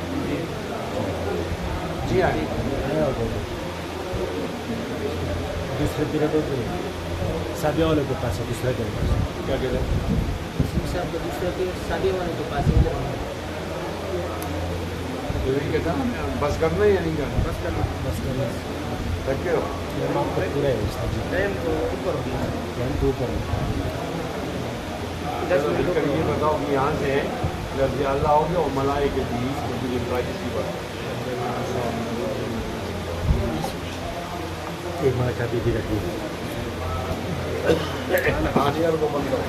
جی ہاں دوسرے پیریڈ ہوتے ہیں سابیہ والوں کے پاس ہے، دوسرے کے پاس کیا کہتے ہیں؟ صاحب کا دوسرا کہ سابیہ والے کے پاس ہے. یہی کہتا ہے بس کرنا یا نہیں کرنا؟ بس کرنا. بس کرنا رکھے ہو پورا ہے استاد جی، ٹائم تو اوپر ہوگی. ٹائم تو اوپر کر یہ بتاؤ کہ یہاں سے لفظ اللہ ہو گیا اور ملائکہ بھی مجھے پرائیویسی بات ایک ماہ کا بھی رکھیے. ہاں یار کو بند کرو.